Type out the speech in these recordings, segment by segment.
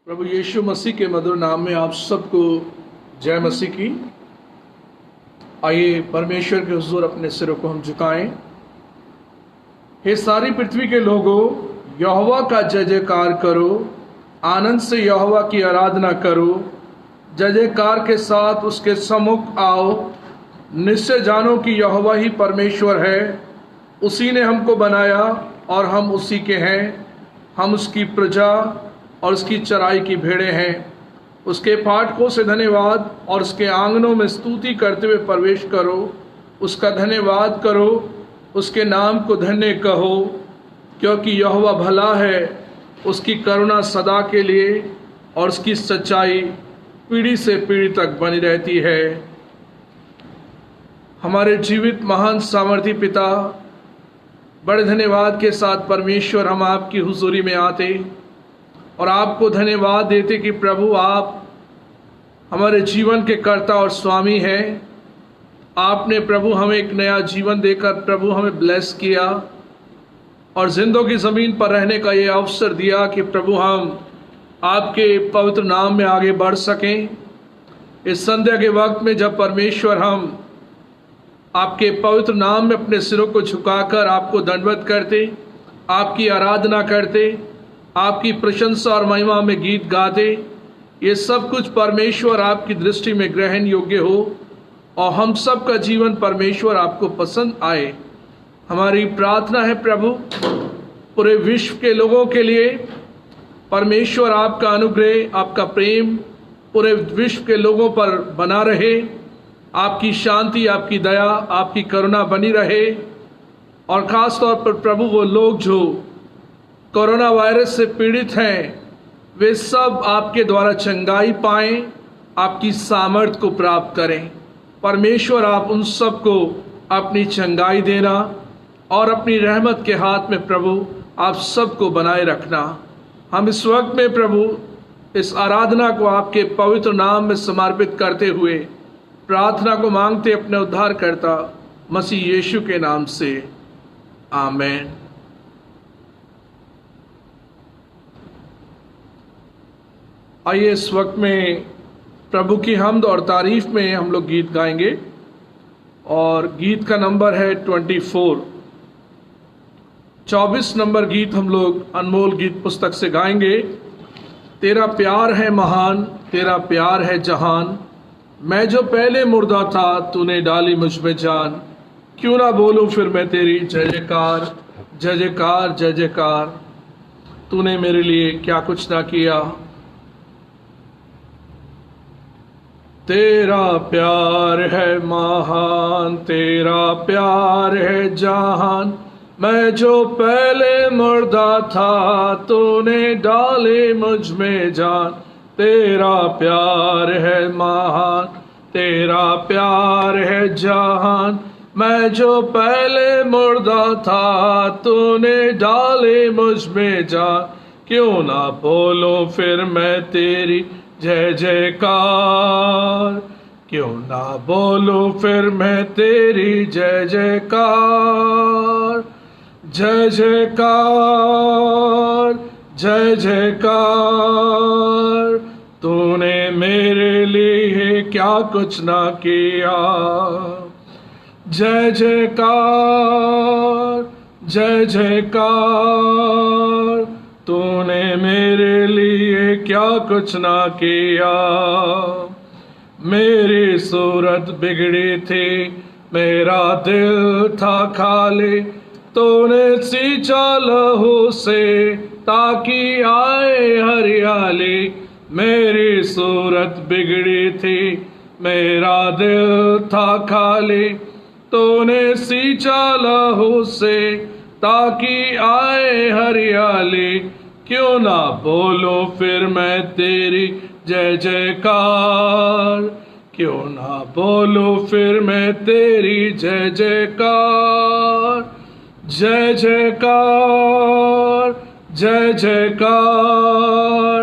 प्रभु यीशु मसीह के मधुर नाम में आप सबको जय मसीह की। आइए परमेश्वर के हुजूर अपने सिरों को हम झुकाएं। हे सारी पृथ्वी के लोगों, यहोवा का जय जयकार करो, आनंद से यहोवा की आराधना करो, जय जयकार के साथ उसके सम्मुख आओ। निश्चय जानो कि यहोवा ही परमेश्वर है, उसी ने हमको बनाया और हम उसी के हैं। हम उसकी प्रजा और उसकी चराई की भेड़ें हैं। उसके फाटकों से धन्यवाद और उसके आंगनों में स्तुति करते हुए प्रवेश करो। उसका धन्यवाद करो, उसके नाम को धन्य कहो, क्योंकि यहोवा भला है, उसकी करुणा सदा के लिए और उसकी सच्चाई पीढ़ी से पीढ़ी तक बनी रहती है। हमारे जीवित महान सामर्थी पिता, बड़े धन्यवाद के साथ परमेश्वर हम आपकी हुजूरी में आते और आपको धन्यवाद देते कि प्रभु आप हमारे जीवन के कर्ता और स्वामी हैं। आपने प्रभु हमें एक नया जीवन देकर प्रभु हमें ब्लेस किया और जिंदों की ज़मीन पर रहने का ये अवसर दिया कि प्रभु हम आपके पवित्र नाम में आगे बढ़ सकें। इस संध्या के वक्त में जब परमेश्वर हम आपके पवित्र नाम में अपने सिरों को झुकाकर आपको दंडवत करते, आपकी आराधना करते, आपकी प्रशंसा और महिमा में गीत गाते, ये सब कुछ परमेश्वर आपकी दृष्टि में ग्रहण योग्य हो और हम सब का जीवन परमेश्वर आपको पसंद आए। हमारी प्रार्थना है प्रभु, पूरे विश्व के लोगों के लिए परमेश्वर आपका अनुग्रह, आपका प्रेम पूरे विश्व के लोगों पर बना रहे। आपकी शांति, आपकी दया, आपकी करुणा बनी रहे और ख़ास तौर पर प्रभु वो लोग जो कोरोना वायरस से पीड़ित हैं, वे सब आपके द्वारा चंगाई पाएं, आपकी सामर्थ को प्राप्त करें। परमेश्वर आप उन सब को अपनी चंगाई देना और अपनी रहमत के हाथ में प्रभु आप सबको बनाए रखना। हम इस वक्त में प्रभु इस आराधना को आपके पवित्र नाम में समर्पित करते हुए प्रार्थना को मांगते अपने उद्धारकर्ता मसीह यीशु के नाम से, आमीन। आइए इस वक्त में प्रभु की हम्द और तारीफ में हम लोग गीत गाएंगे और गीत का नंबर है 24 नंबर गीत हम लोग अनमोल गीत पुस्तक से गाएंगे। तेरा प्यार है महान, तेरा प्यार है जहान, मैं जो पहले मुर्दा था तूने डाली मुझ में जान। क्यों ना बोलूं फिर मैं तेरी जय जयकार, जय जयकार, जय जयकार। तूने मेरे लिए क्या कुछ ना किया। तेरा प्यार है महान, तेरा प्यार है जहान, मैं जो पहले मुर्दा था तूने डाले मुझ में जान। तेरा प्यार है महान, तेरा प्यार है जहान, मैं जो पहले मुर्दा था तूने डाले मुझ में जान। क्यों ना बोलो फिर मैं तेरी जय जयकार, क्यों ना बोलो फिर मैं तेरी जय जयकार। जय जयकार, जय जयकार, तूने मेरे लिए क्या कुछ ना किया। जय जयकार, जय जयकार, तूने मेरे लिए क्या कुछ ना किया। मेरी सूरत बिगड़ी थी, मेरा दिल था खाली, तूने सींचा लहू से ताकि आए हरियाली। मेरी सूरत बिगड़ी थी, मेरा दिल था खाली, तूने सींचा लहू से ताकि आए हरियाली। क्यों ना बोलो फिर मैं तेरी जय जयकार, क्यों ना बोलो फिर मैं तेरी जय जयकार। जय जयकार, जय जयकार,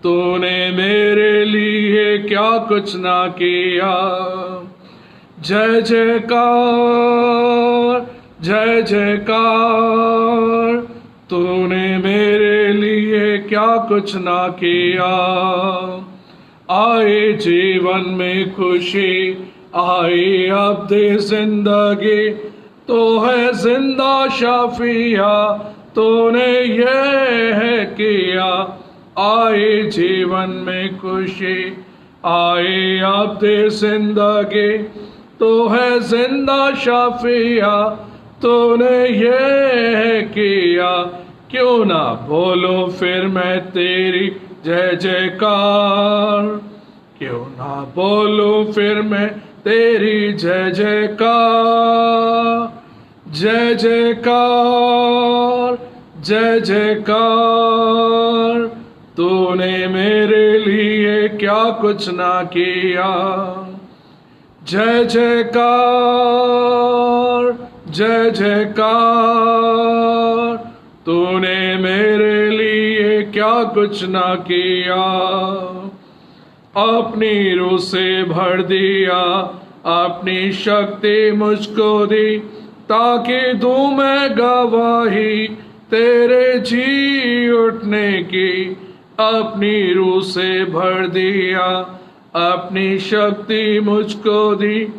तूने मेरे लिए क्या कुछ ना किया। जय जयकार, जय जयकार, तूने मेरे लिए क्या कुछ ना किया। आए जीवन में खुशी, आए अब दे जिंदगी, तो है जिंदा शाफिया, तूने ये है किया। आए जीवन में खुशी, आए अब दे जिंदगी, तो है जिंदा शाफिया, तूने ये है किया। क्यों ना बोलो फिर मैं तेरी जय जयकार, क्यों ना बोलो फिर मैं तेरी जय जयकार। जय जयकार, जय जयकार, तूने मेरे लिए क्या कुछ ना किया। जय जयकार, जय जयकार, तूने मेरे लिए क्या कुछ ना किया। अपनी रूह से भर दिया, अपनी शक्ति मुझको दी, ताकि दूं मैं गवाही तेरे जी उठने की। अपनी रूह से भर दिया, अपनी शक्ति मुझको दी,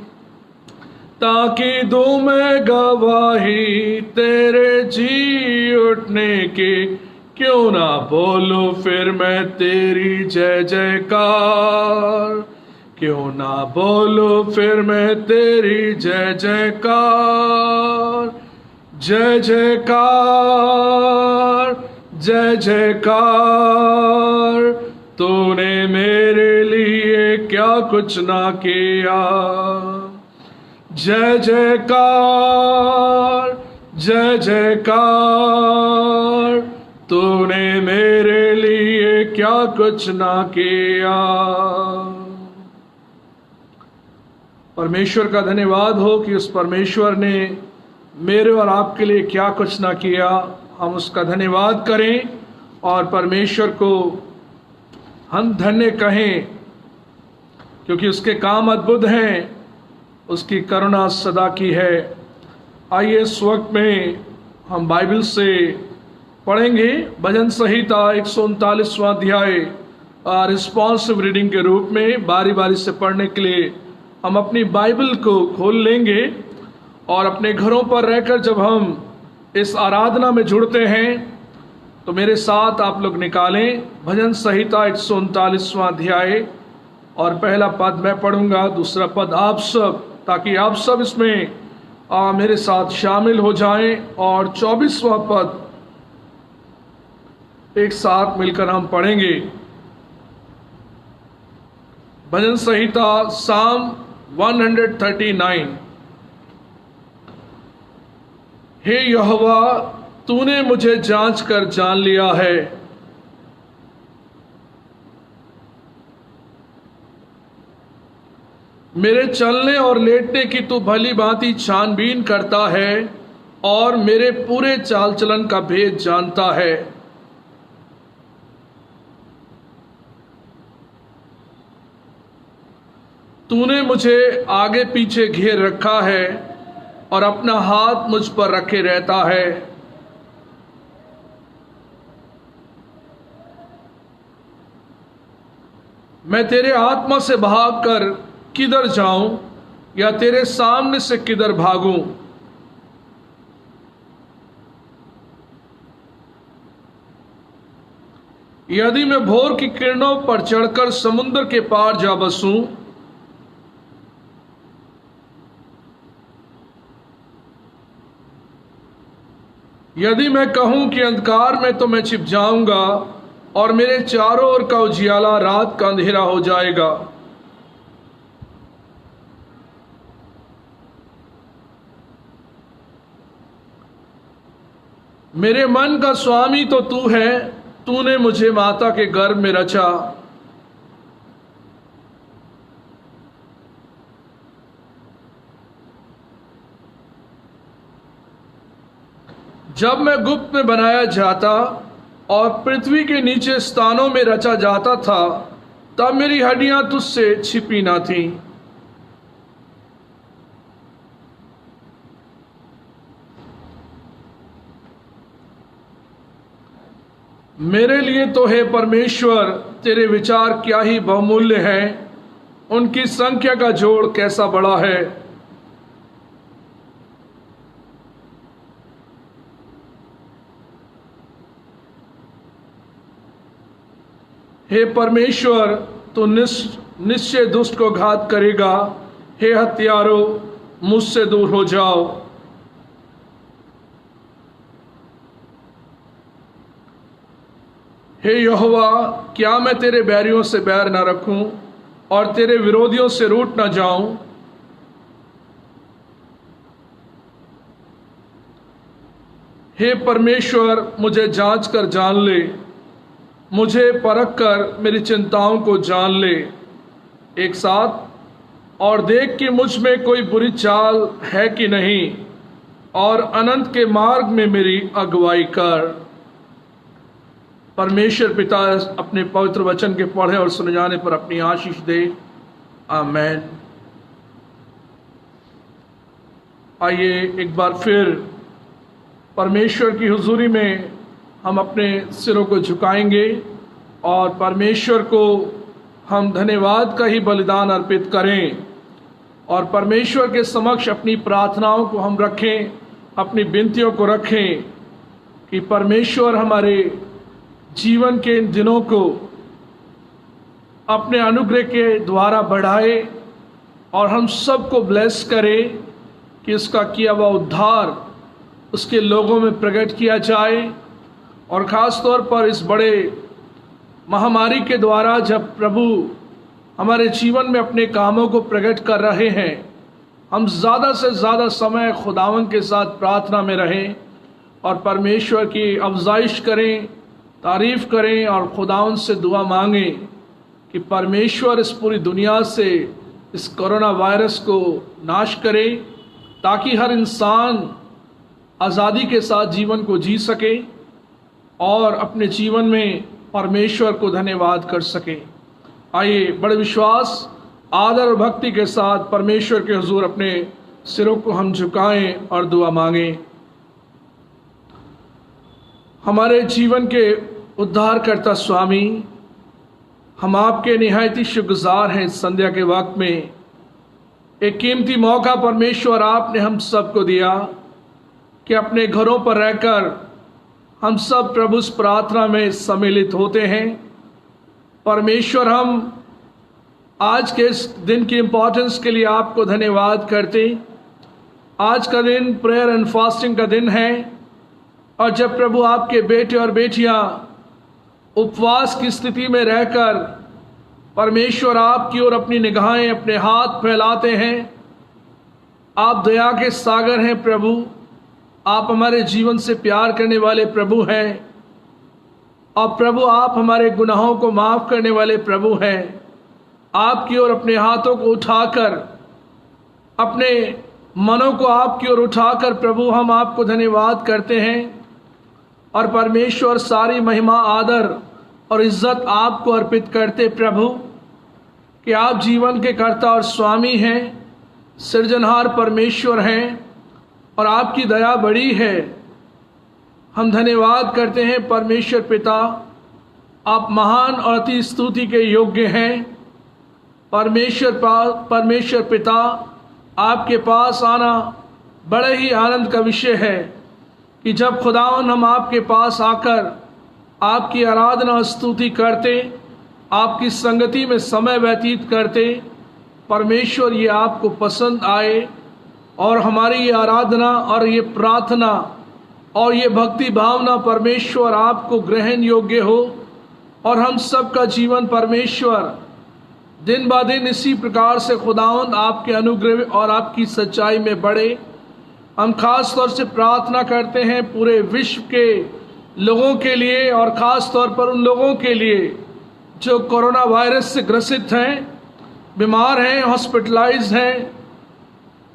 ताकि दूं मैं गवाही तेरे जी उठने की। क्यों ना बोलो फिर मैं तेरी जय जयकार, क्यों ना बोलो फिर मैं तेरी जय जयकार। जय जयकार, जय जयकार, तूने मेरे लिए क्या कुछ ना किया। जय जयकार, जय जयकार, तूने मेरे लिए क्या कुछ ना किया। परमेश्वर का धन्यवाद हो कि उस परमेश्वर ने मेरे और आपके लिए क्या कुछ ना किया। हम उसका धन्यवाद करें और परमेश्वर को हम धन्य कहें, क्योंकि उसके काम अद्भुत हैं, उसकी करुणा सदा की है। आइए इस वक्त में हम बाइबल से पढ़ेंगे भजन संहिता 139वां अध्याय रिस्पॉन्सिव रीडिंग के रूप में। बारी बारी से पढ़ने के लिए हम अपनी बाइबल को खोल लेंगे और अपने घरों पर रहकर जब हम इस आराधना में जुड़ते हैं तो मेरे साथ आप लोग निकालें भजन संहिता 139वां अध्याय, और पहला पद मैं पढ़ूंगा, दूसरा पद आप सब, ताकि आप सब इसमें मेरे साथ शामिल हो जाएं, और 24वां पद एक साथ मिलकर हम पढ़ेंगे। भजन संहिता साम 139। हे यहोवा, तूने मुझे जांच कर जान लिया है, मेरे चलने और लेटने की तू भली भांति छानबीन करता है और मेरे पूरे चाल चलन का भेद जानता है। तूने मुझे आगे पीछे घेर रखा है और अपना हाथ मुझ पर रखे रहता है। मैं तेरे आत्मा से भागकर किधर जाऊं, या तेरे सामने से किधर भागूं। यदि मैं भोर की किरणों पर चढ़कर समुद्र के पार जा बसूं, यदि मैं कहूं कि अंधकार में, तो मैं छिप जाऊंगा और मेरे चारों ओर का उजियाला रात का अंधेरा हो जाएगा। मेरे मन का स्वामी तो तू है, तूने मुझे माता के गर्भ में रचा। जब मैं गुप्त में बनाया जाता और पृथ्वी के नीचे स्थानों में रचा जाता था, तब मेरी हड्डियां तुझसे छिपी ना थीं। मेरे लिए तो हे परमेश्वर तेरे विचार क्या ही बहुमूल्य हैं, उनकी संख्या का जोड़ कैसा बड़ा है। हे परमेश्वर तू निश्चय दुष्ट को घात करेगा। हे हत्यारों मुझसे दूर हो जाओ। हे यहोवा क्या मैं तेरे बैरियों से बैर न रखूं और तेरे विरोधियों से रूठ न जाऊं। हे परमेश्वर मुझे जांच कर जान ले, मुझे परख कर मेरी चिंताओं को जान ले एक साथ, और देख कि मुझ में कोई बुरी चाल है कि नहीं, और अनंत के मार्ग में मेरी अगुवाई कर। परमेश्वर पिता अपने पवित्र वचन के पढ़े और सुने जाने पर अपनी आशीष दे। आमेन। आइए एक बार फिर परमेश्वर की हुजूरी में हम अपने सिरों को झुकाएंगे और परमेश्वर को हम धन्यवाद का ही बलिदान अर्पित करें और परमेश्वर के समक्ष अपनी प्रार्थनाओं को हम रखें, अपनी विनतियों को रखें कि परमेश्वर हमारे जीवन के इन दिनों को अपने अनुग्रह के द्वारा बढ़ाए और हम सबको ब्लेस करे कि उसका किया हुआ उद्धार उसके लोगों में प्रकट किया जाए। और ख़ास तौर पर इस बड़े महामारी के द्वारा जब प्रभु हमारे जीवन में अपने कामों को प्रकट कर रहे हैं, हम ज़्यादा से ज़्यादा समय खुदावंद के साथ प्रार्थना में रहें और परमेश्वर की अफजाइश करें, तारीफ़ करें और खुदावंद से दुआ मांगें कि परमेश्वर इस पूरी दुनिया से इस कोरोना वायरस को नाश करे ताकि हर इंसान आज़ादी के साथ जीवन को जी सके और अपने जीवन में परमेश्वर को धन्यवाद कर सके। आइए बड़े विश्वास, आदर और भक्ति के साथ परमेश्वर के हुजूर अपने सिरों को हम झुकाएं और दुआ मांगें। हमारे जीवन के उद्धारकर्ता स्वामी, हम आपके निहायती शुक्रगुजार हैं। इस संध्या के वक्त में एक कीमती मौका परमेश्वर आपने हम सबको दिया कि अपने घरों पर रहकर हम सब प्रभु इस प्रार्थना में सम्मिलित होते हैं। परमेश्वर हम आज के इस दिन की इम्पोर्टेंस के लिए आपको धन्यवाद करते। आज का दिन प्रेयर एंड फास्टिंग का दिन है और जब प्रभु आपके बेटे और बेटियां उपवास की स्थिति में रहकर परमेश्वर आपकी ओर अपनी निगाहें, अपने हाथ फैलाते हैं, आप दया के सागर हैं प्रभु। आप हमारे जीवन से प्यार करने वाले प्रभु हैं और प्रभु आप हमारे गुनाहों को माफ़ करने वाले प्रभु हैं। आपकी ओर अपने हाथों को उठाकर, अपने मनों को आपकी ओर उठाकर प्रभु हम आपको धन्यवाद करते हैं और परमेश्वर सारी महिमा, आदर और इज्जत आपको अर्पित करते प्रभु कि आप जीवन के कर्ता और स्वामी हैं, सृजनहार परमेश्वर हैं और आपकी दया बड़ी है। हम धन्यवाद करते हैं परमेश्वर पिता, आप महान और अति स्तुति के योग्य हैं। परमेश्वर पिता, आपके पास आना बड़े ही आनंद का विषय है कि जब खुदावन हम आपके पास आकर आपकी आराधना और स्तुति करते, आपकी संगति में समय व्यतीत करते, परमेश्वर ये आपको पसंद आए और हमारी ये आराधना और ये प्रार्थना और ये भक्ति भावना परमेश्वर आपको ग्रहण योग्य हो और हम सब का जीवन परमेश्वर दिन ब दिन इसी प्रकार से खुदावंद आपके अनुग्रह और आपकी सच्चाई में बढ़े। हम खास तौर से प्रार्थना करते हैं पूरे विश्व के लोगों के लिए और ख़ास तौर पर उन लोगों के लिए जो कोरोना वायरस से ग्रसित हैं, बीमार हैं, हॉस्पिटलाइज्ड हैं।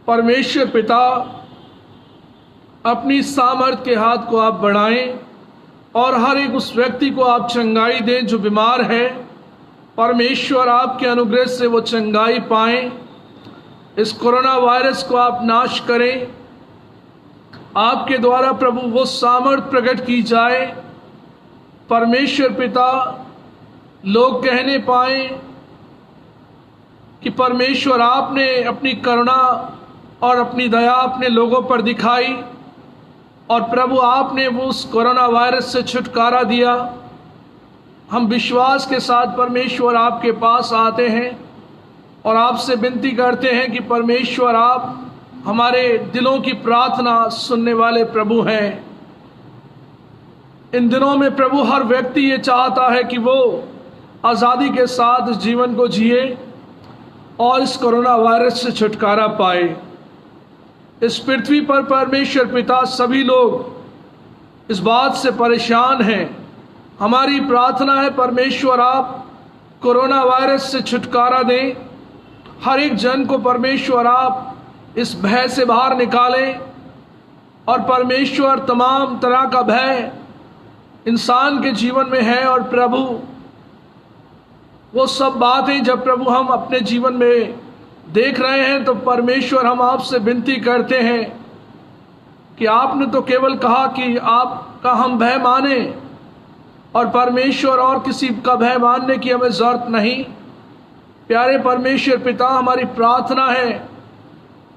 परमेश्वर पिता, अपनी सामर्थ के हाथ को आप बढ़ाएं और हर एक उस व्यक्ति को आप चंगाई दें जो बीमार है। परमेश्वर आपके अनुग्रह से वो चंगाई पाएं। इस कोरोना वायरस को आप नाश करें। आपके द्वारा प्रभु वो सामर्थ प्रकट की जाए परमेश्वर पिता लोग कहने पाए कि परमेश्वर आपने अपनी करुणा और अपनी दया अपने लोगों पर दिखाई और प्रभु आपने वो उस कोरोना वायरस से छुटकारा दिया। हम विश्वास के साथ परमेश्वर आपके पास आते हैं और आपसे विनती करते हैं कि परमेश्वर आप हमारे दिलों की प्रार्थना सुनने वाले प्रभु हैं। इन दिनों में प्रभु हर व्यक्ति ये चाहता है कि वो आज़ादी के साथ इस जीवन को जिए और इस कोरोना वायरस से छुटकारा पाए। इस पृथ्वी पर परमेश्वर पिता सभी लोग इस बात से परेशान हैं। हमारी प्रार्थना है परमेश्वर आप कोरोना वायरस से छुटकारा दें। हर एक जन को परमेश्वर आप इस भय से बाहर निकालें और परमेश्वर तमाम तरह का भय इंसान के जीवन में है और प्रभु वो सब बातें जब प्रभु हम अपने जीवन में देख रहे हैं तो परमेश्वर हम आपसे विनती करते हैं कि आपने तो केवल कहा कि आपका हम भय माने और परमेश्वर और किसी का भय मानने की हमें ज़रूरत नहीं। प्यारे परमेश्वर पिता हमारी प्रार्थना है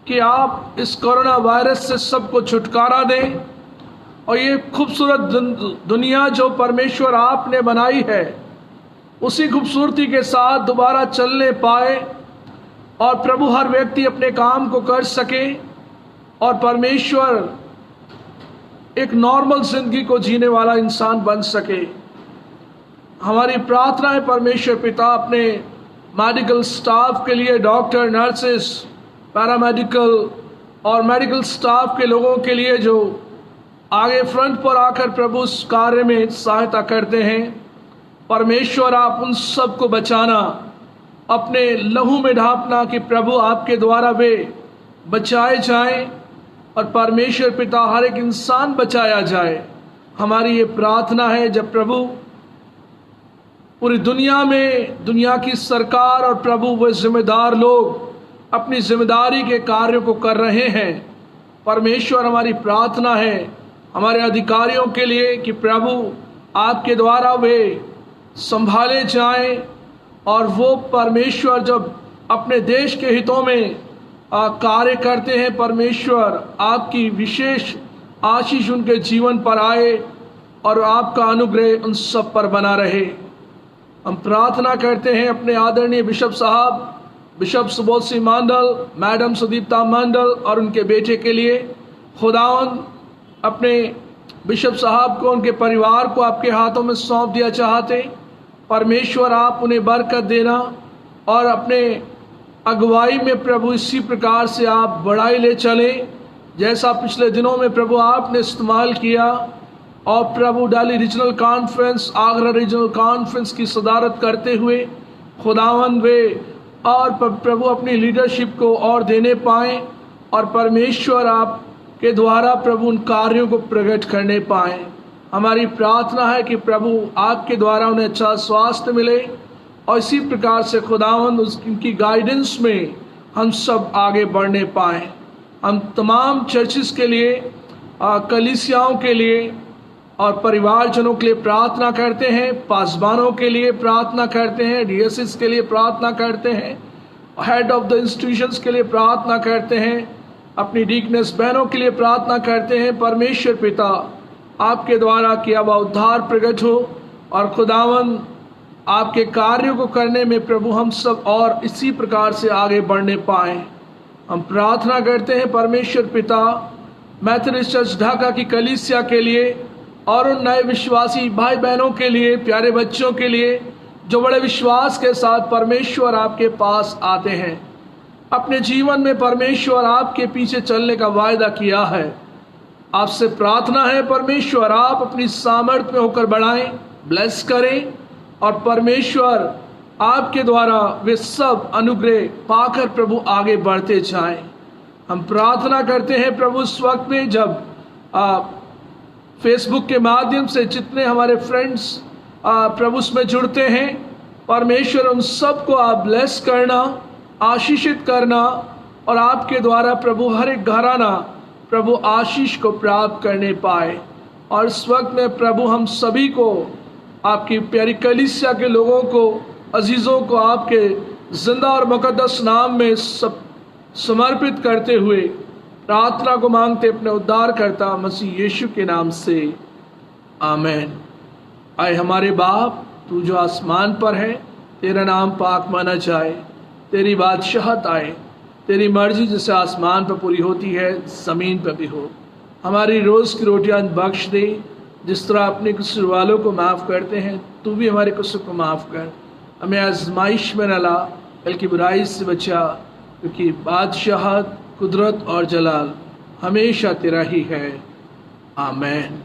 कि आप इस कोरोना वायरस से सबको छुटकारा दें और ये खूबसूरत दुनिया जो परमेश्वर आपने बनाई है उसी खूबसूरती के साथ दोबारा चलने पाए और प्रभु हर व्यक्ति अपने काम को कर सके और परमेश्वर एक नॉर्मल जिंदगी को जीने वाला इंसान बन सके। हमारी प्रार्थना है परमेश्वर पिता अपने मेडिकल स्टाफ के लिए, डॉक्टर, नर्सेस, पैरामेडिकल और मेडिकल स्टाफ के लोगों के लिए जो आगे फ्रंट पर आकर प्रभु उस कार्य में सहायता करते हैं। परमेश्वर आप उन सब को बचाना, अपने लहू में ढापना कि प्रभु आपके द्वारा वे बचाए जाएं और परमेश्वर पिता हर एक इंसान बचाया जाए। हमारी ये प्रार्थना है जब प्रभु पूरी दुनिया में दुनिया की सरकार और प्रभु वे जिम्मेदार लोग अपनी जिम्मेदारी के कार्यों को कर रहे हैं। परमेश्वर हमारी प्रार्थना है हमारे अधिकारियों के लिए कि प्रभु आपके द्वारा वे संभाले जाएं और वो परमेश्वर जब अपने देश के हितों में कार्य करते हैं परमेश्वर आपकी विशेष आशीष उनके जीवन पर आए और आपका अनुग्रह उन सब पर बना रहे। हम प्रार्थना करते हैं अपने आदरणीय बिशप साहब, बिशप सुबोध सिंह मंडल, मैडम सुदीप्ता मंडल और उनके बेटे के लिए। खुदावन अपने बिशप साहब को, उनके परिवार को आपके हाथों में सौंप दिया चाहते। परमेश्वर आप उन्हें बरकत देना और अपने अगुवाई में प्रभु इसी प्रकार से आप बढ़ाई ले चले जैसा पिछले दिनों में प्रभु आपने इस्तेमाल किया। और Prabhu Delhi regional conference, Agra regional conference की सदारत करते हुए खुदावंद वे और प्रभु अपनी लीडरशिप को और देने पाएँ और परमेश्वर आप के द्वारा प्रभु उन कार्यों को प्रकट करने पाएँ। हमारी प्रार्थना है कि प्रभु आपके द्वारा उन्हें अच्छा स्वास्थ्य मिले और इसी प्रकार से खुदावंद उनकी गाइडेंस में हम सब आगे बढ़ने पाएँ। हम तमाम चर्चिस के लिए, कलीसियाओं के लिए और परिवारजनों के लिए प्रार्थना करते हैं, पासबानों के लिए प्रार्थना करते हैं, डीएसएस के लिए प्रार्थना करते हैं, हेड ऑफ द इंस्टीट्यूशंस के लिए प्रार्थना करते हैं, अपनी डीकनेस बहनों के लिए प्रार्थना करते हैं। परमेश्वर पिता आपके द्वारा किया हुआ उद्धार प्रकट हो और खुदावन आपके कार्यों को करने में प्रभु हम सब और इसी प्रकार से आगे बढ़ने पाएँ। हम प्रार्थना करते हैं परमेश्वर पिता मैथोडिस्ट चर्च ढाका की कलीसिया के लिए और उन नए विश्वासी भाई बहनों के लिए, प्यारे बच्चों के लिए जो बड़े विश्वास के साथ परमेश्वर आपके पास आते हैं। अपने जीवन में परमेश्वर आपके पीछे चलने का वायदा किया है। आपसे प्रार्थना है परमेश्वर आप अपनी सामर्थ्य में होकर बढ़ाएं, ब्लेस करें और परमेश्वर आपके द्वारा वे सब अनुग्रह पाकर प्रभु आगे बढ़ते जाएं। हम प्रार्थना करते हैं प्रभु इस वक्त में जब फेसबुक के माध्यम से जितने हमारे फ्रेंड्स प्रभु में जुड़ते हैं, परमेश्वर उन सब को आप ब्लेस करना, आशीषित करना और आपके द्वारा प्रभु हर एक घराना प्रभु आशीष को प्राप्त करने पाए। और इस वक्त में प्रभु हम सभी को आपकी प्यारी कलीसिया के लोगों को, अजीज़ों को आपके जिंदा और मुकद्दस नाम में समर्पित करते हुए प्रार्थना को मांगते अपने उद्धारकर्ता मसीह यीशु के नाम से, आमीन। आए हमारे बाप, तू जो आसमान पर है, तेरा नाम पाक माना जाए, तेरी बादशाहत आए, तेरी मर्जी जैसे आसमान पर पूरी होती है ज़मीन पर भी हो। हमारी रोज़ की रोटियां बख्श दे, जिस तरह अपने कसूर वालों को माफ़ करते हैं, तू भी हमारे कसूर को माफ़ कर। हमें आजमाइश में न ला, बल्कि बुराई से बचा, क्योंकि बादशाहत, कुदरत और जलाल हमेशा तेरा ही है, आमीन।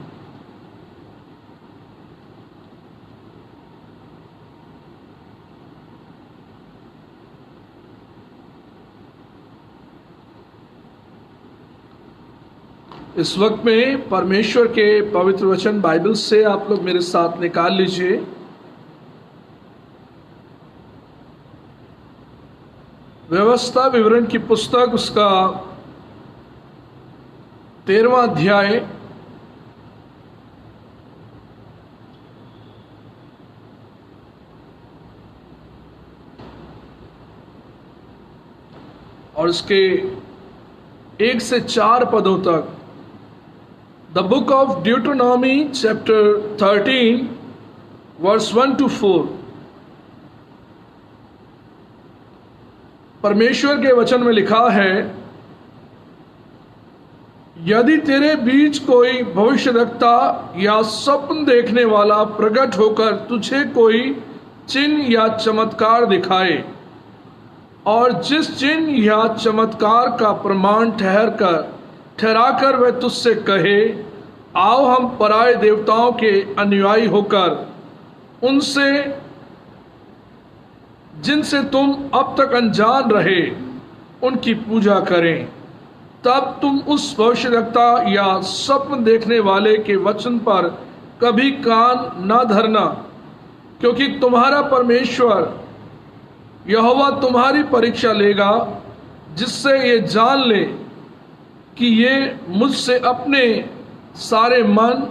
इस वक्त में परमेश्वर के पवित्र वचन बाइबल से आप लोग मेरे साथ निकाल लीजिए। व्यवस्था विवरण की पुस्तक, उसका 13वां अध्याय और इसके 1 से 4 पदों तक। The book of Deuteronomy chapter 13 verse 1 to 4। परमेश्वर के वचन में लिखा है, यदि तेरे बीच कोई भविष्यद्वक्ता या स्वप्न देखने वाला प्रकट होकर तुझे कोई चिन्ह या चमत्कार दिखाए, और जिस चिन्ह या चमत्कार का प्रमाण ठहराकर वह तुझसे कहे, आओ हम पराये देवताओं के अनुयायी होकर उनसे जिनसे तुम अब तक अनजान रहे उनकी पूजा करें, तब तुम उस भविष्यद्वक्ता या स्वप्न देखने वाले के वचन पर कभी कान न धरना, क्योंकि तुम्हारा परमेश्वर यहोवा तुम्हारी परीक्षा लेगा, जिससे ये जान ले कि ये मुझसे अपने सारे मन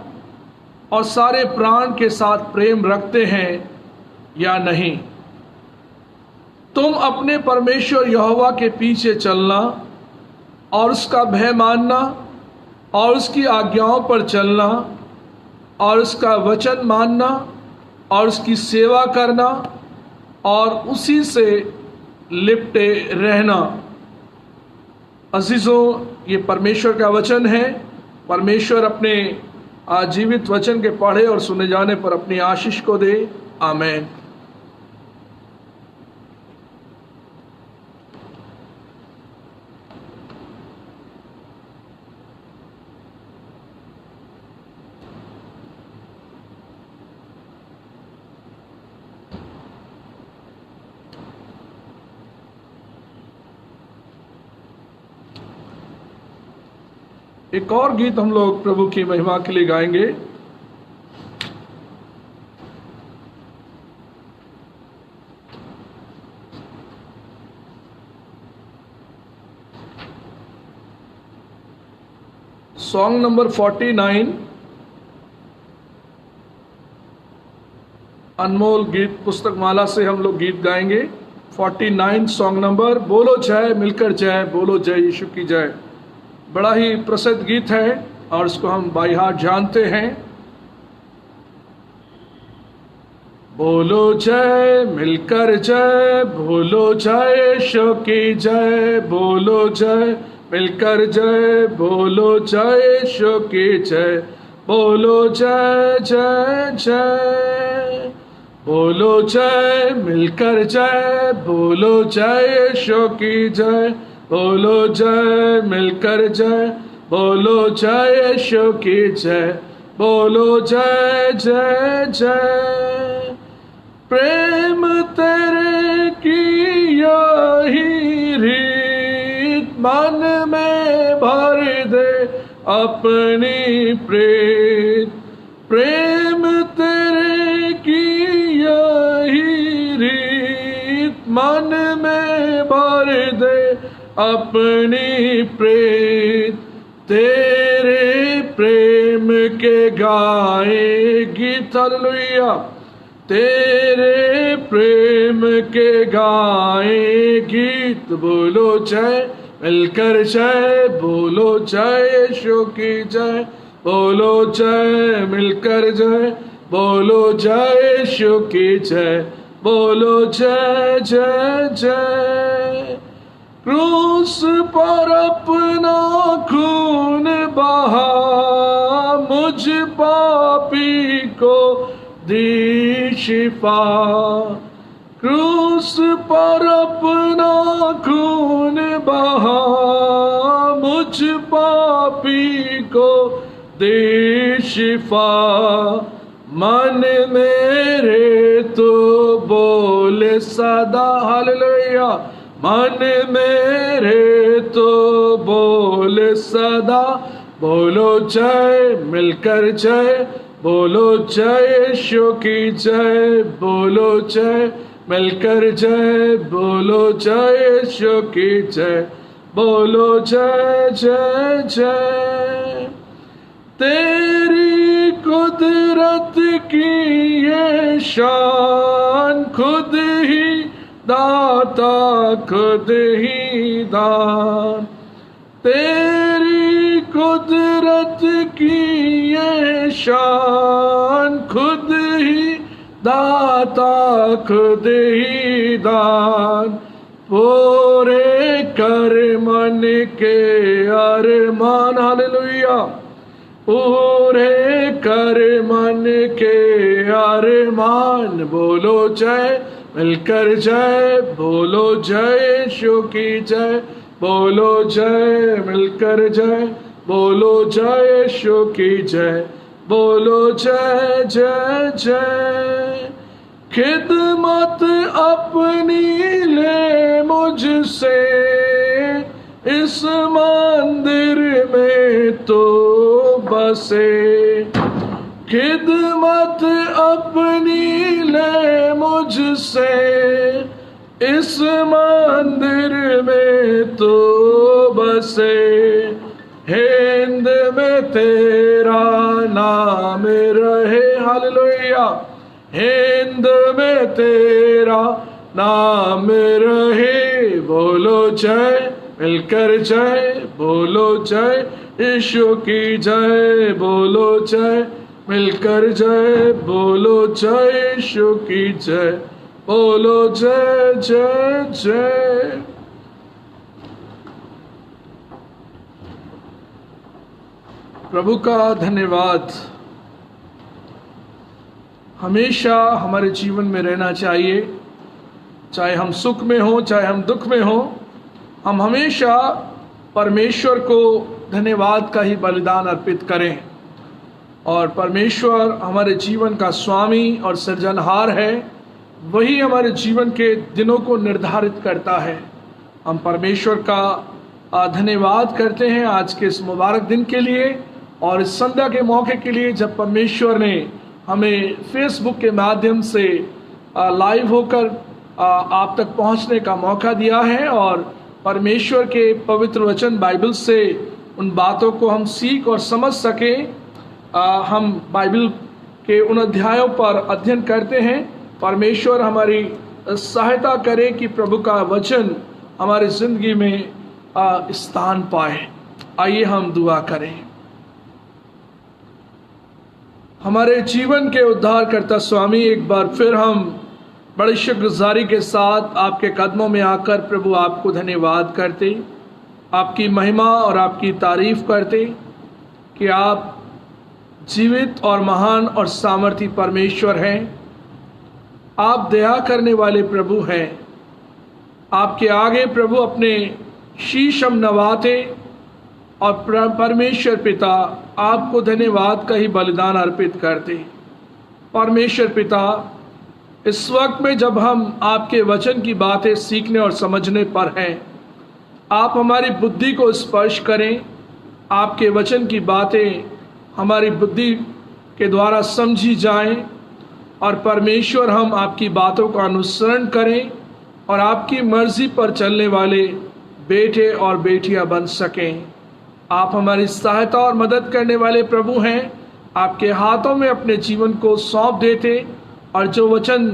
और सारे प्राण के साथ प्रेम रखते हैं या नहीं। तुम अपने परमेश्वर यहोवा के पीछे चलना और उसका भय मानना और उसकी आज्ञाओं पर चलना और उसका वचन मानना और उसकी सेवा करना और उसी से लिपटे रहना। अजीजों, ये परमेश्वर का वचन है। परमेश्वर अपने जीवित वचन के पढ़े और सुने जाने पर अपनी आशीष को दे, आमीन। एक और गीत हम लोग प्रभु की महिमा के लिए गाएंगे। सॉन्ग नंबर 49, अनमोल गीत पुस्तक माला से हम लोग गीत गाएंगे। 49 सॉन्ग नंबर, बोलो जय, मिलकर जय, बोलो जय यीशु की जय। बड़ा ही प्रसिद्ध गीत है और इसको हम बाई हार्ट जानते हैं। बोलो जय, मिलकर जय, बोलो जय यीशु की जय, बोलो जय, मिलकर जय, बोलो जय यीशु की जय, बोलो जय जय जय, बोलो जय, मिलकर जय, बोलो जय यीशु की जय, बोलो जय, मिलकर जय, बोलो जय यीशु की जय, बोलो जय जय जय। प्रेम तेरे की यही रीत मन में भर दे अपनी प्रीत, प्रेम तेरे की यही रीत मन में भर दे अपनी प्रीत, तेरे प्रेम के गाए गीत, हालेलुया, तेरे प्रेम के गाए गीत, बोलो जय मिलकर जय, बोलो जय यीशु की जय, बोलो जय मिलकर जय, बोलो जय यीशु की जय, बोलो जय जय जय। क्रूस पर अपना खून बहा, मुझ पापी को दी शिफा। क्रूस पर अपना खून बहा, मुझ पापी को दे शिफा। मन मेरे तो बोले सदा, हालेलुया। मन मेरे तो बोले सदा, बोलो जय मिलकर जय, बोलो जय यीशु की जय, बोलो जय मिलकर जय, बोलो जय यीशु की जय, बोलो जय जय जय। तेरी कुदरत की ये शान, खुद ही दाता खुद ही दान। तेरी कुदरत की ये शान, खुद ही दाता खुद ही दान। पूरे कर मन के अरमान, हालेलुया। पूरे कर मन के अरमान, बोलो जय मिलकर जय, बोलो जय यीशु की जय, बोलो जय मिलकर जय, बोलो जय यीशु की जय, बोलो जय जय जय। खिदमत अपनी ले मुझसे, इस मंदिर में तो बसे। खिदमत अपनी ले मुझसे, इस मंदिर में तो बसे। हिंद में तेरा नाम रहे, हालेलुया। हिंद में तेरा नाम रहे, बोलो जय मिलकर जय, बोलो जय यीशु की जय, बोलो जय मिलकर जय, बोलो जय यीशु की जय, बोलो जय जय जय। प्रभु का धन्यवाद हमेशा हमारे जीवन में रहना चाहिए। चाहे हम सुख में हो, चाहे हम दुख में हो, हम हमेशा परमेश्वर को धन्यवाद का ही बलिदान अर्पित करें। और परमेश्वर हमारे जीवन का स्वामी और सृजनहार है, वही हमारे जीवन के दिनों को निर्धारित करता है। हम परमेश्वर का धन्यवाद करते हैं आज के इस मुबारक दिन के लिए और इस संध्या के मौके के लिए, जब परमेश्वर ने हमें फेसबुक के माध्यम से लाइव होकर आप तक पहुंचने का मौका दिया है और परमेश्वर के पवित्र वचन बाइबल से उन बातों को हम सीख और समझ सकें। हम बाइबल के उन अध्यायों पर अध्ययन करते हैं। परमेश्वर हमारी सहायता करे कि प्रभु का वचन हमारी जिंदगी में स्थान पाए। आइए हम दुआ करें। हमारे जीवन के उद्धारकर्ता स्वामी, एक बार फिर हम बड़ी शुक्रगुजारी के साथ आपके कदमों में आकर प्रभु आपको धन्यवाद करते, आपकी महिमा और आपकी तारीफ करते कि आप जीवित और महान और सामर्थी परमेश्वर हैं। आप दया करने वाले प्रभु हैं। आपके आगे प्रभु अपने शीश हम नवाते और परमेश्वर पिता आपको धन्यवाद का ही बलिदान अर्पित करते। परमेश्वर पिता, इस वक्त में जब हम आपके वचन की बातें सीखने और समझने पर हैं, आप हमारी बुद्धि को स्पर्श करें। आपके वचन की बातें हमारी बुद्धि के द्वारा समझी जाएं और परमेश्वर हम आपकी बातों का अनुसरण करें और आपकी मर्जी पर चलने वाले बेटे और बेटियां बन सकें। आप हमारी सहायता और मदद करने वाले प्रभु हैं। आपके हाथों में अपने जीवन को सौंप देते और जो वचन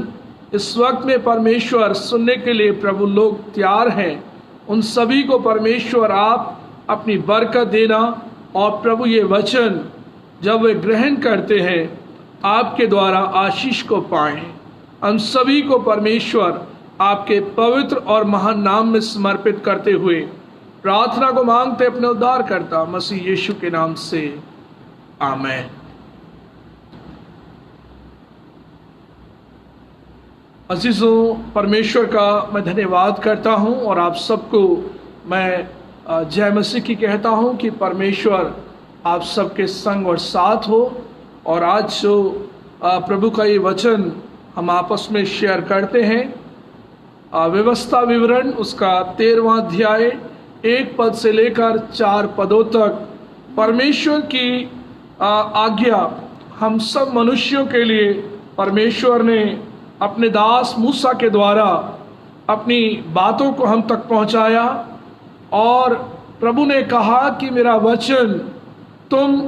इस वक्त में परमेश्वर सुनने के लिए प्रभु लोग तैयार हैं, उन सभी को परमेश्वर आप अपनी बरकत देना, और प्रभु ये वचन जब वे ग्रहण करते हैं आपके द्वारा आशीष को पाएं। हम सभी को परमेश्वर आपके पवित्र और महान नाम में समर्पित करते हुए प्रार्थना को मांगते अपने उद्धारकर्ता मसीह यीशु के नाम से, आमीन। अजीजों, परमेश्वर का मैं धन्यवाद करता हूं और आप सबको मैं जय मसीह की कहता हूं कि परमेश्वर आप सबके संग और साथ हो। और आज जो प्रभु का ये वचन हम आपस में शेयर करते हैं, व्यवस्था विवरण उसका 13वां अध्याय 1 पद से लेकर 4 पदों तक परमेश्वर की आज्ञा हम सब मनुष्यों के लिए परमेश्वर ने अपने दास मूसा के द्वारा अपनी बातों को हम तक पहुंचाया। और प्रभु ने कहा कि मेरा वचन तुम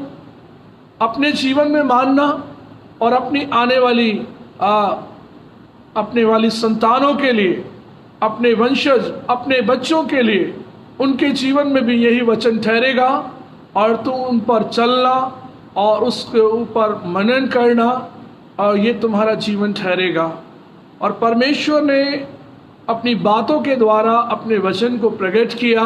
अपने जीवन में मानना और अपनी आने वाली संतानों के लिए, अपने वंशज, अपने बच्चों के लिए, उनके जीवन में भी यही वचन ठहरेगा और तुम उन पर चलना और उसके ऊपर मनन करना और ये तुम्हारा जीवन ठहरेगा। और परमेश्वर ने अपनी बातों के द्वारा अपने वचन को प्रकट किया।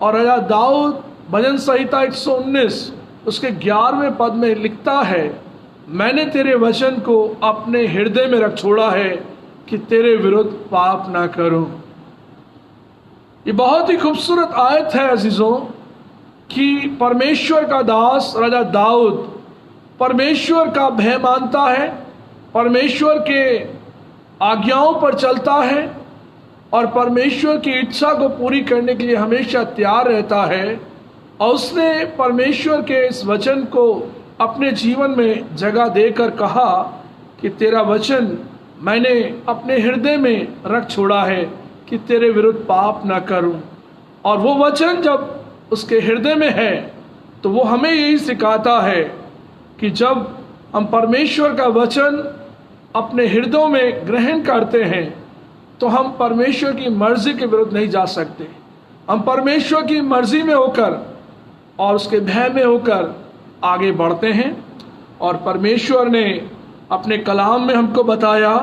और राजा दाऊद भजन संहिता 119 उसके 11वें पद में लिखता है, मैंने तेरे वचन को अपने हृदय में रख छोड़ा है कि तेरे विरुद्ध पाप ना करूं। ये बहुत ही खूबसूरत आयत है अजीजों, कि परमेश्वर का दास राजा दाऊद परमेश्वर का भय मानता है, परमेश्वर के आज्ञाओं पर चलता है और परमेश्वर की इच्छा को पूरी करने के लिए हमेशा तैयार रहता है। और उसने परमेश्वर के इस वचन को अपने जीवन में जगह देकर कहा कि तेरा वचन मैंने अपने हृदय में रख छोड़ा है कि तेरे विरुद्ध पाप ना करूं। और वो वचन जब उसके हृदय में है तो वो हमें यही सिखाता है कि जब हम परमेश्वर का वचन अपने हृदयों में ग्रहण करते हैं तो हम परमेश्वर की मर्जी के विरुद्ध नहीं जा सकते। हम परमेश्वर की मर्जी में होकर और उसके भय में होकर आगे बढ़ते हैं। और परमेश्वर ने अपने कलाम में हमको बताया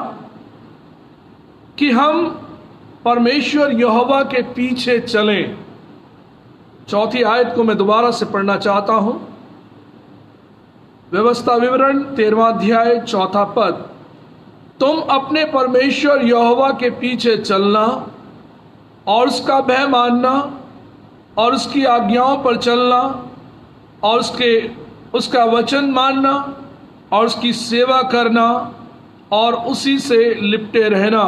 कि हम परमेश्वर यहोवा के पीछे चलें। 4थी आयत को मैं दोबारा से पढ़ना चाहता हूं। व्यवस्था विवरण 13वां अध्याय 4था पद, तुम अपने परमेश्वर यहोवा के पीछे चलना और उसका भय मानना और उसकी आज्ञाओं पर चलना और उसका वचन मानना और उसकी सेवा करना और उसी से लिपटे रहना।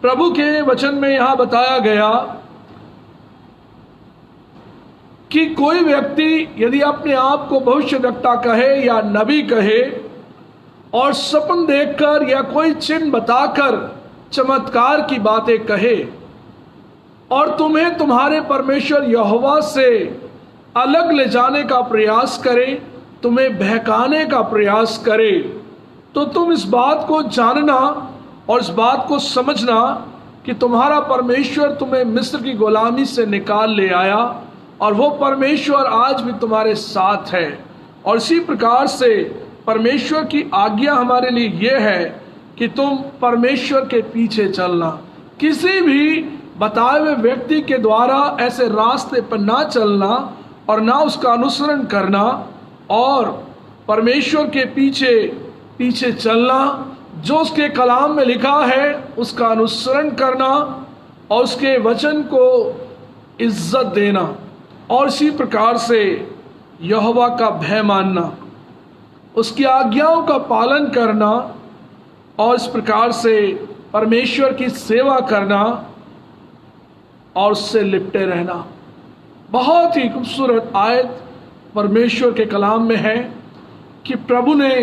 प्रभु के वचन में यहां बताया गया कि कोई व्यक्ति यदि अपने आप को भविष्यवक्ता कहे या नबी कहे और सपन देखकर या कोई चिन्ह बताकर चमत्कार की बातें कहे और तुम्हें तुम्हारे परमेश्वर यहोवा से अलग ले जाने का प्रयास करे, तुम्हें बहकाने का प्रयास करे, तो तुम इस बात को जानना और इस बात को समझना कि तुम्हारा परमेश्वर तुम्हें मिस्र की गुलामी से निकाल ले आया और वो परमेश्वर आज भी तुम्हारे साथ है। और इसी प्रकार से परमेश्वर की आज्ञा हमारे लिए ये है कि तुम परमेश्वर के पीछे चलना, किसी भी बताए हुए व्यक्ति के द्वारा ऐसे रास्ते पर ना चलना और ना उसका अनुसरण करना, और परमेश्वर के पीछे पीछे चलना, जो उसके कलाम में लिखा है उसका अनुसरण करना और उसके वचन को इज्जत देना और इसी प्रकार से यहोवा का भय मानना, उसकी आज्ञाओं का पालन करना और इस प्रकार से परमेश्वर की सेवा करना और उससे लिपटे रहना। बहुत ही खूबसूरत आयत परमेश्वर के कलाम में है कि प्रभु ने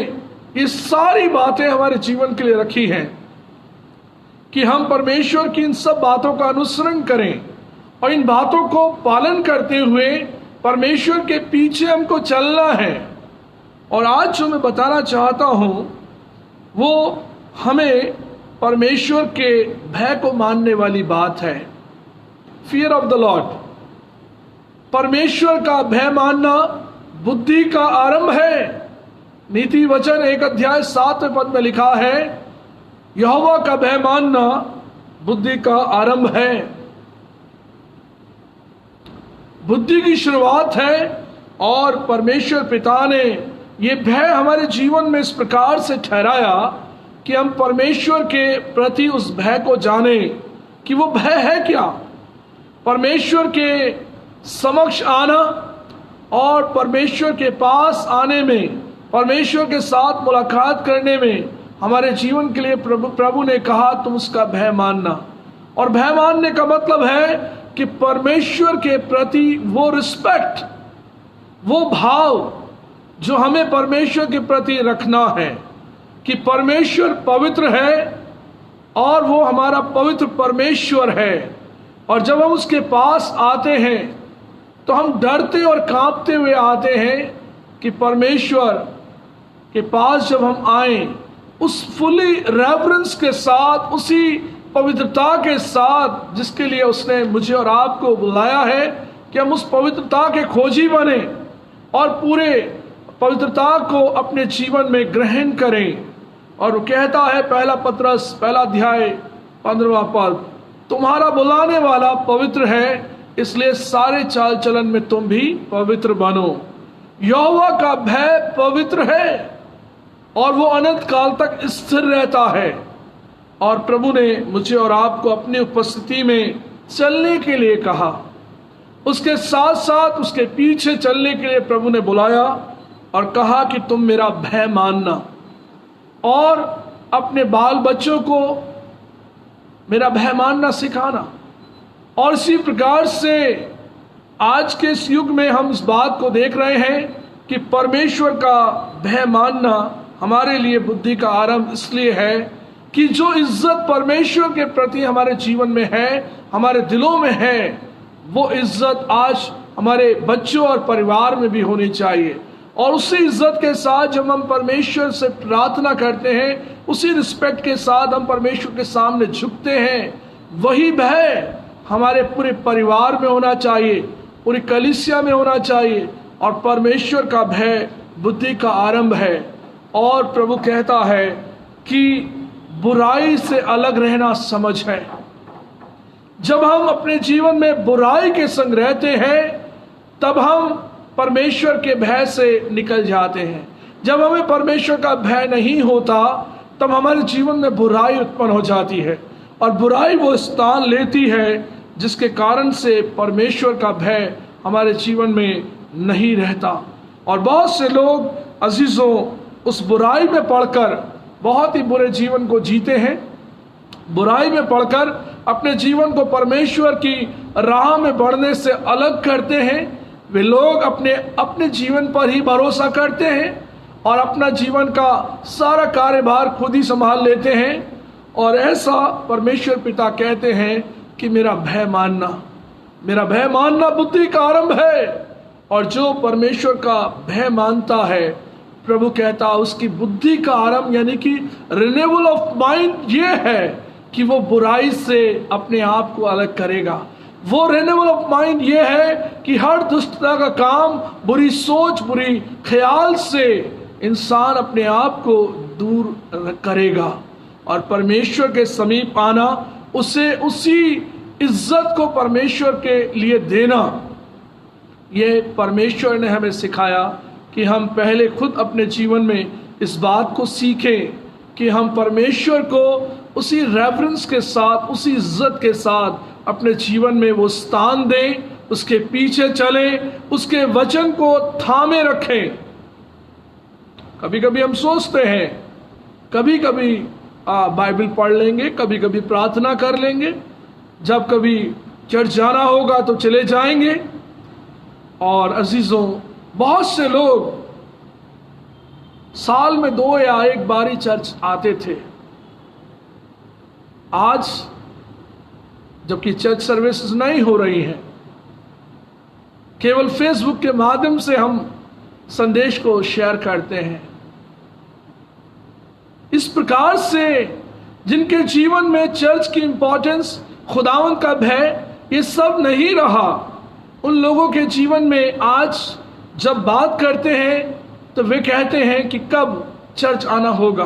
ये सारी बातें हमारे जीवन के लिए रखी हैं कि हम परमेश्वर की इन सब बातों का अनुसरण करें और इन बातों को पालन करते हुए परमेश्वर के पीछे हमको चलना है। और आज जो मैं बताना चाहता हूं वो हमें परमेश्वर के भय को मानने वाली बात है। फियर ऑफ द लॉर्ड, परमेश्वर का भय मानना बुद्धि का आरंभ है। नीति वचन 1 अध्याय 7 पद में लिखा है, यहोवा का भय मानना बुद्धि का आरंभ है। बुद्धि की शुरुआत है और परमेश्वर पिता ने ये भय हमारे जीवन में इस प्रकार से ठहराया कि हम परमेश्वर के प्रति उस भय को जाने कि वो भय है क्या। परमेश्वर के समक्ष आना और परमेश्वर के पास आने में, परमेश्वर के साथ मुलाकात करने में हमारे जीवन के लिए प्रभु ने कहा तुम उसका भय मानना। और भय मानने का मतलब है कि परमेश्वर के प्रति वो रिस्पेक्ट, वो भाव जो हमें परमेश्वर के प्रति रखना है कि परमेश्वर पवित्र है और वो हमारा पवित्र परमेश्वर है। और जब हम उसके पास आते हैं तो हम डरते और कांपते हुए आते हैं कि परमेश्वर के पास जब हम आए उस फुली रेवरेंस के साथ, उसी पवित्रता के साथ जिसके लिए उसने मुझे और आपको बुलाया है कि हम उस पवित्रता के खोजी बने और पूरे पवित्रता को अपने जीवन में ग्रहण करें। और वो कहता है 1 पत्रस 1 अध्याय 15वां पद, तुम्हारा बुलाने वाला पवित्र है, इसलिए सारे चाल चलन में तुम भी पवित्र बनो। यहोवा का भय पवित्र है और वो अनंत काल तक स्थिर रहता है। और प्रभु ने मुझे और आपको अपनी उपस्थिति में चलने के लिए कहा, उसके साथ साथ उसके पीछे चलने के लिए प्रभु ने बुलाया और कहा कि तुम मेरा भय मानना और अपने बाल बच्चों को मेरा भय मानना सिखाना। और इसी प्रकार से आज के इस युग में हम इस बात को देख रहे हैं कि परमेश्वर का भय मानना हमारे लिए बुद्धि का आरंभ इसलिए है कि जो इज्जत परमेश्वर के प्रति हमारे जीवन में है, हमारे दिलों में है, वो इज्जत आज हमारे बच्चों और परिवार में भी होनी चाहिए। और उसी इज्जत के साथ जब हम परमेश्वर से प्रार्थना करते हैं, उसी रिस्पेक्ट के साथ हम परमेश्वर के सामने झुकते हैं, वही भय हमारे पूरे परिवार में होना चाहिए, पूरी कलीसिया में होना चाहिए। और परमेश्वर का भय बुद्धि का आरंभ है। और प्रभु कहता है कि बुराई से अलग रहना समझ है। जब हम अपने जीवन में बुराई के संग रहते हैं तब हम परमेश्वर के भय से निकल जाते हैं। जब हमें परमेश्वर का भय नहीं होता तब हमारे जीवन में बुराई उत्पन्न हो जाती है और बुराई वो स्थान लेती है जिसके कारण से परमेश्वर का भय हमारे जीवन में नहीं रहता। और बहुत से लोग अजीजों उस बुराई में पड़कर बहुत ही बुरे जीवन को जीते हैं। बुराई में पड़कर अपने जीवन को परमेश्वर की राह में बढ़ने से अलग करते हैं। वे लोग अपने जीवन पर ही भरोसा करते हैं और अपना जीवन का सारा कार्यभार खुद ही संभाल लेते हैं। और ऐसा परमेश्वर पिता कहते हैं कि मेरा भय मानना बुद्धि का आरंभ है। और जो परमेश्वर का भय मानता है, प्रभु कहता उसकी बुद्धि का आरंभ यानी कि रिन्यूअल ऑफ माइंड ये है कि वो बुराई से अपने आप को अलग करेगा। वो रिन्यूअल ऑफ माइंड ये है कि हर दुष्टता का काम, बुरी सोच, बुरी ख्याल से इंसान अपने आप को दूर करेगा और परमेश्वर के समीप आना, उसे उसी इज्जत को परमेश्वर के लिए देना। ये परमेश्वर ने हमें सिखाया कि हम पहले खुद अपने जीवन में इस बात को सीखें कि हम परमेश्वर को उसी रेफरेंस के साथ, उसी इज्जत के साथ अपने जीवन में वो स्थान दें, उसके पीछे चलें, उसके वचन को थामे रखें। कभी कभी हम सोचते हैं, कभी कभी बाइबल पढ़ लेंगे, कभी कभी प्रार्थना कर लेंगे, जब कभी चर्च जाना होगा तो चले जाएंगे। और अजीजों, बहुत से लोग साल में 2 या 1 बार चर्च आते थे। आज जबकि चर्च सर्विसेज नहीं हो रही हैं, केवल फेसबुक के माध्यम से हम संदेश को शेयर करते हैं। इस प्रकार से जिनके जीवन में चर्च की इंपॉर्टेंस, खुदावंद का भय, ये सब नहीं रहा, उन लोगों के जीवन में आज जब बात करते हैं तो वे कहते हैं कि कब चर्च आना होगा,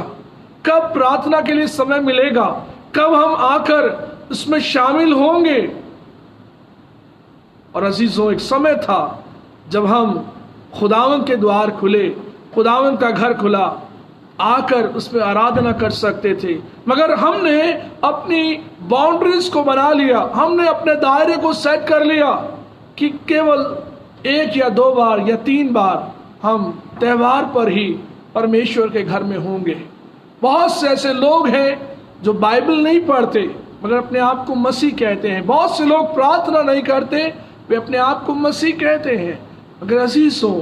कब प्रार्थना के लिए समय मिलेगा, कब हम आकर उसमें शामिल होंगे। और अजीजों, एक समय था जब हम खुदावंद के द्वार खुले, खुदावंद का घर खुला, आकर उसमें आराधना कर सकते थे। मगर हमने अपनी बाउंड्रीज को बना लिया, हमने अपने दायरे को सेट कर लिया कि केवल 1 या 2 बार या 3 बार हम त्यौहार पर ही परमेश्वर के घर में होंगे। बहुत से ऐसे लोग हैं जो बाइबल नहीं पढ़ते मगर अपने आप को मसीह कहते हैं। बहुत से लोग प्रार्थना नहीं करते, वे अपने आप को मसीह कहते हैं। मगर अजीजों,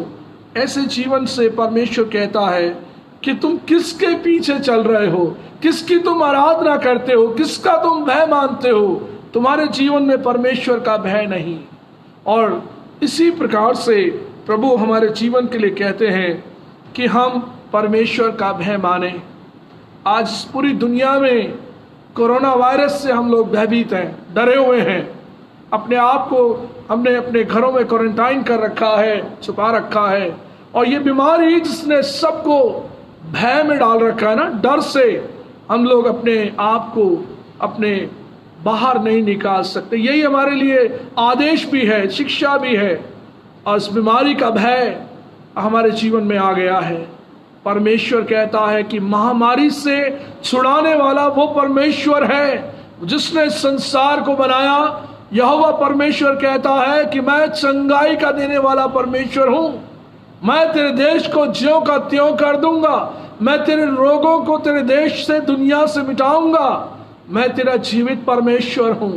ऐसे जीवन से परमेश्वर कहता है कि तुम किसके पीछे चल रहे हो, किसकी तुम आराधना करते हो, किसका तुम भय मानते हो। तुम्हारे जीवन में परमेश्वर का भय नहीं। और इसी प्रकार से प्रभु हमारे जीवन के लिए कहते हैं कि हम परमेश्वर का भय माने। आज पूरी दुनिया में कोरोना वायरस से हम लोग भयभीत हैं, डरे हुए हैं। अपने आप को हमने अपने घरों में क्वारंटाइन कर रखा है, छुपा रखा है। और ये बीमारी जिसने सबको भय में डाल रखा है ना, डर से हम लोग अपने आप को अपने बाहर नहीं निकाल सकते। यही हमारे लिए आदेश भी है, शिक्षा भी है। और इस बीमारी का भय हमारे जीवन में आ गया है। परमेश्वर कहता है कि महामारी से छुड़ाने वाला वो परमेश्वर है जिसने संसार को बनाया। यहोवा परमेश्वर कहता है कि मैं चंगाई का देने वाला परमेश्वर हूं। मैं तेरे देश को ज्यों का त्यों कर दूंगा। मैं तेरे रोगों को तेरे देश से, दुनिया से मिटाऊंगा। मैं तेरा जीवित परमेश्वर हूं।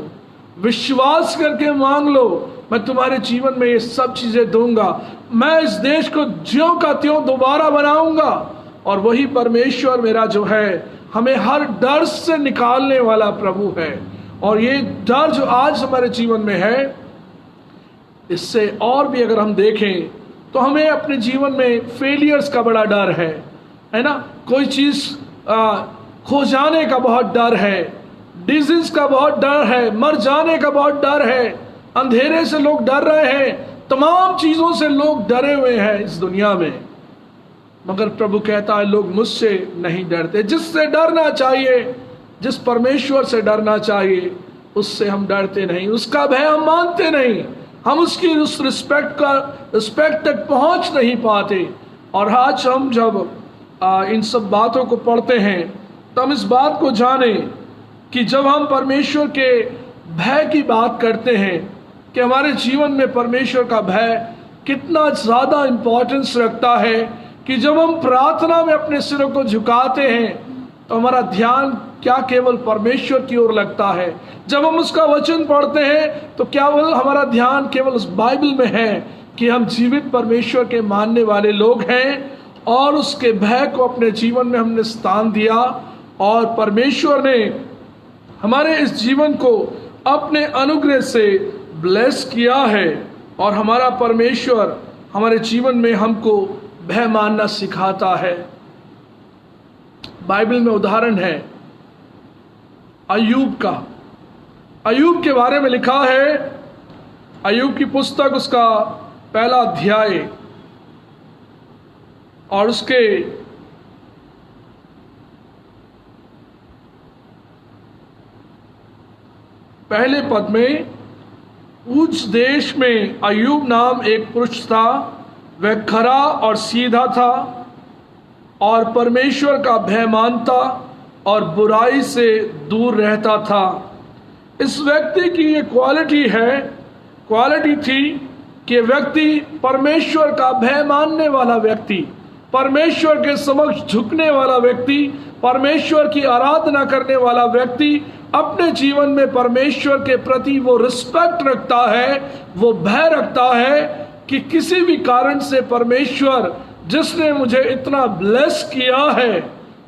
विश्वास करके मांग लो, मैं तुम्हारे जीवन में ये सब चीजें दूंगा। मैं इस देश को ज्यों का त्यों दोबारा बनाऊंगा। और वही परमेश्वर मेरा जो है, हमें हर डर से निकालने वाला प्रभु है। और ये डर जो आज हमारे जीवन में है, इससे और भी अगर हम देखें तो हमें अपने जीवन में फेलियर्स का बड़ा डर है ना। कोई चीज खो जाने का बहुत डर है, डिजीज का बहुत डर है, मर जाने का बहुत डर है, अंधेरे से लोग डर रहे हैं, तमाम चीजों से लोग डरे हुए हैं इस दुनिया में। मगर प्रभु कहता है लोग मुझसे नहीं डरते। जिससे डरना चाहिए, जिस परमेश्वर से डरना चाहिए, उससे हम डरते नहीं, उसका भय हम मानते नहीं। हम उसकी उस रिस्पेक्ट तक पहुंच नहीं पाते। और आज हम जब इन सब बातों को पढ़ते हैं तो हम इस बात को जाने कि जब हम परमेश्वर के भय की बात करते हैं कि हमारे जीवन में परमेश्वर का भय कितना ज़्यादा इम्पोर्टेंस रखता है, कि जब हम प्रार्थना में अपने सिरों को झुकाते हैं तो हमारा ध्यान क्या केवल परमेश्वर की ओर लगता है। जब हम उसका वचन पढ़ते हैं तो क्या हमारा ध्यान केवल उस बाइबल में है कि हम जीवित परमेश्वर के मानने वाले लोग हैं और उसके भय को अपने जीवन में हमने स्थान दिया। और परमेश्वर ने हमारे इस जीवन को अपने अनुग्रह से ब्लेस किया है। और हमारा परमेश्वर हमारे जीवन में हमको भय मानना सिखाता है। बाइबल में उदाहरण है अय्यूब का। अय्यूब के बारे में लिखा है, अय्यूब की पुस्तक उसका 1 अध्याय और उसके 1 पद में, उस देश में अय्यूब नाम एक पुरुष था, वह खरा और सीधा था और परमेश्वर का भय मानता और बुराई से दूर रहता था। इस व्यक्ति की ये क्वालिटी थी कि व्यक्ति परमेश्वर का भय मानने वाला व्यक्ति, परमेश्वर के समक्ष झुकने वाला व्यक्ति, परमेश्वर की आराधना करने वाला व्यक्ति अपने जीवन में परमेश्वर के प्रति वो रिस्पेक्ट रखता है, वो भय रखता है कि किसी भी कारण से परमेश्वर जिसने मुझे इतना ब्लेस किया है,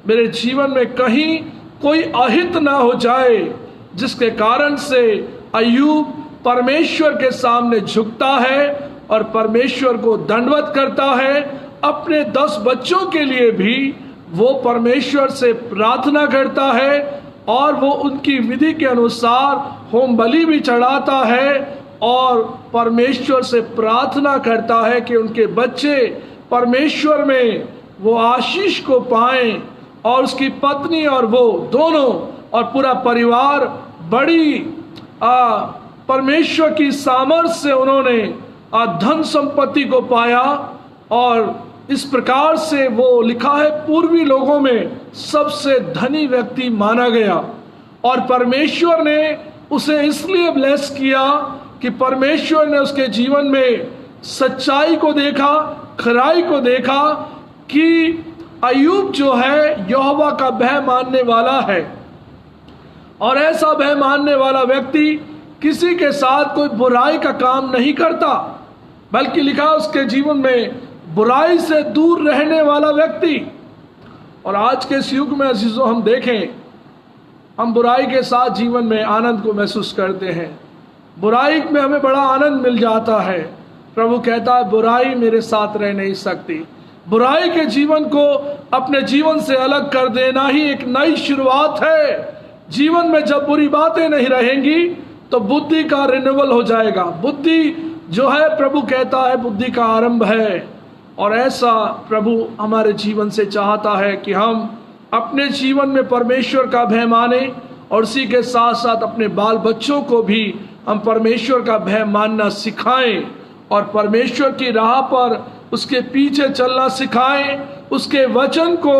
मेरे जीवन में कहीं कोई अहित ना हो जाए। जिसके कारण से अय्यूब परमेश्वर के सामने झुकता है और परमेश्वर को दंडवत करता है। अपने 10 बच्चों के लिए भी वो परमेश्वर से प्रार्थना करता है और वो उनकी विधि के अनुसार होम बलि भी चढ़ाता है और परमेश्वर से प्रार्थना करता है कि उनके बच्चे परमेश्वर में वो आशीष को पाएं और उसकी पत्नी और वो दोनों और पूरा परिवार बड़ी परमेश्वर की सामर्थ्य से उन्होंने धन संपत्ति को पाया और इस प्रकार से वो लिखा है पूर्वी लोगों में सबसे धनी व्यक्ति माना गया और परमेश्वर ने उसे इसलिए ब्लेस किया कि परमेश्वर ने उसके जीवन में सच्चाई को देखा, खराई को देखा कि अय्यूब जो है यहोवा का भय मानने वाला है और ऐसा भय मानने वाला व्यक्ति किसी के साथ कोई बुराई का काम नहीं करता, बल्कि लिखा उसके जीवन में बुराई से दूर रहने वाला व्यक्ति। और आज के इस युग में अजीजों हम देखें, हम बुराई के साथ जीवन में आनंद को महसूस करते हैं, बुराई में हमें बड़ा आनंद मिल जाता है। प्रभु कहता है बुराई मेरे साथ रह नहीं सकती। बुराई के जीवन को अपने जीवन से अलग कर देना ही एक नई शुरुआत है। जीवन में जब बुरी बातें नहीं रहेंगी तो बुद्धि का रिन्यूअल हो जाएगा। बुद्धि जो है प्रभु कहता है बुद्धि का आरंभ है और ऐसा प्रभु हमारे जीवन से चाहता है कि हम अपने जीवन में परमेश्वर का भय माने और उसी के साथ साथ अपने बाल बच्चों को भी हम परमेश्वर का भय मानना सिखाएं और परमेश्वर की राह पर उसके पीछे चलना सिखाएं। उसके वचन को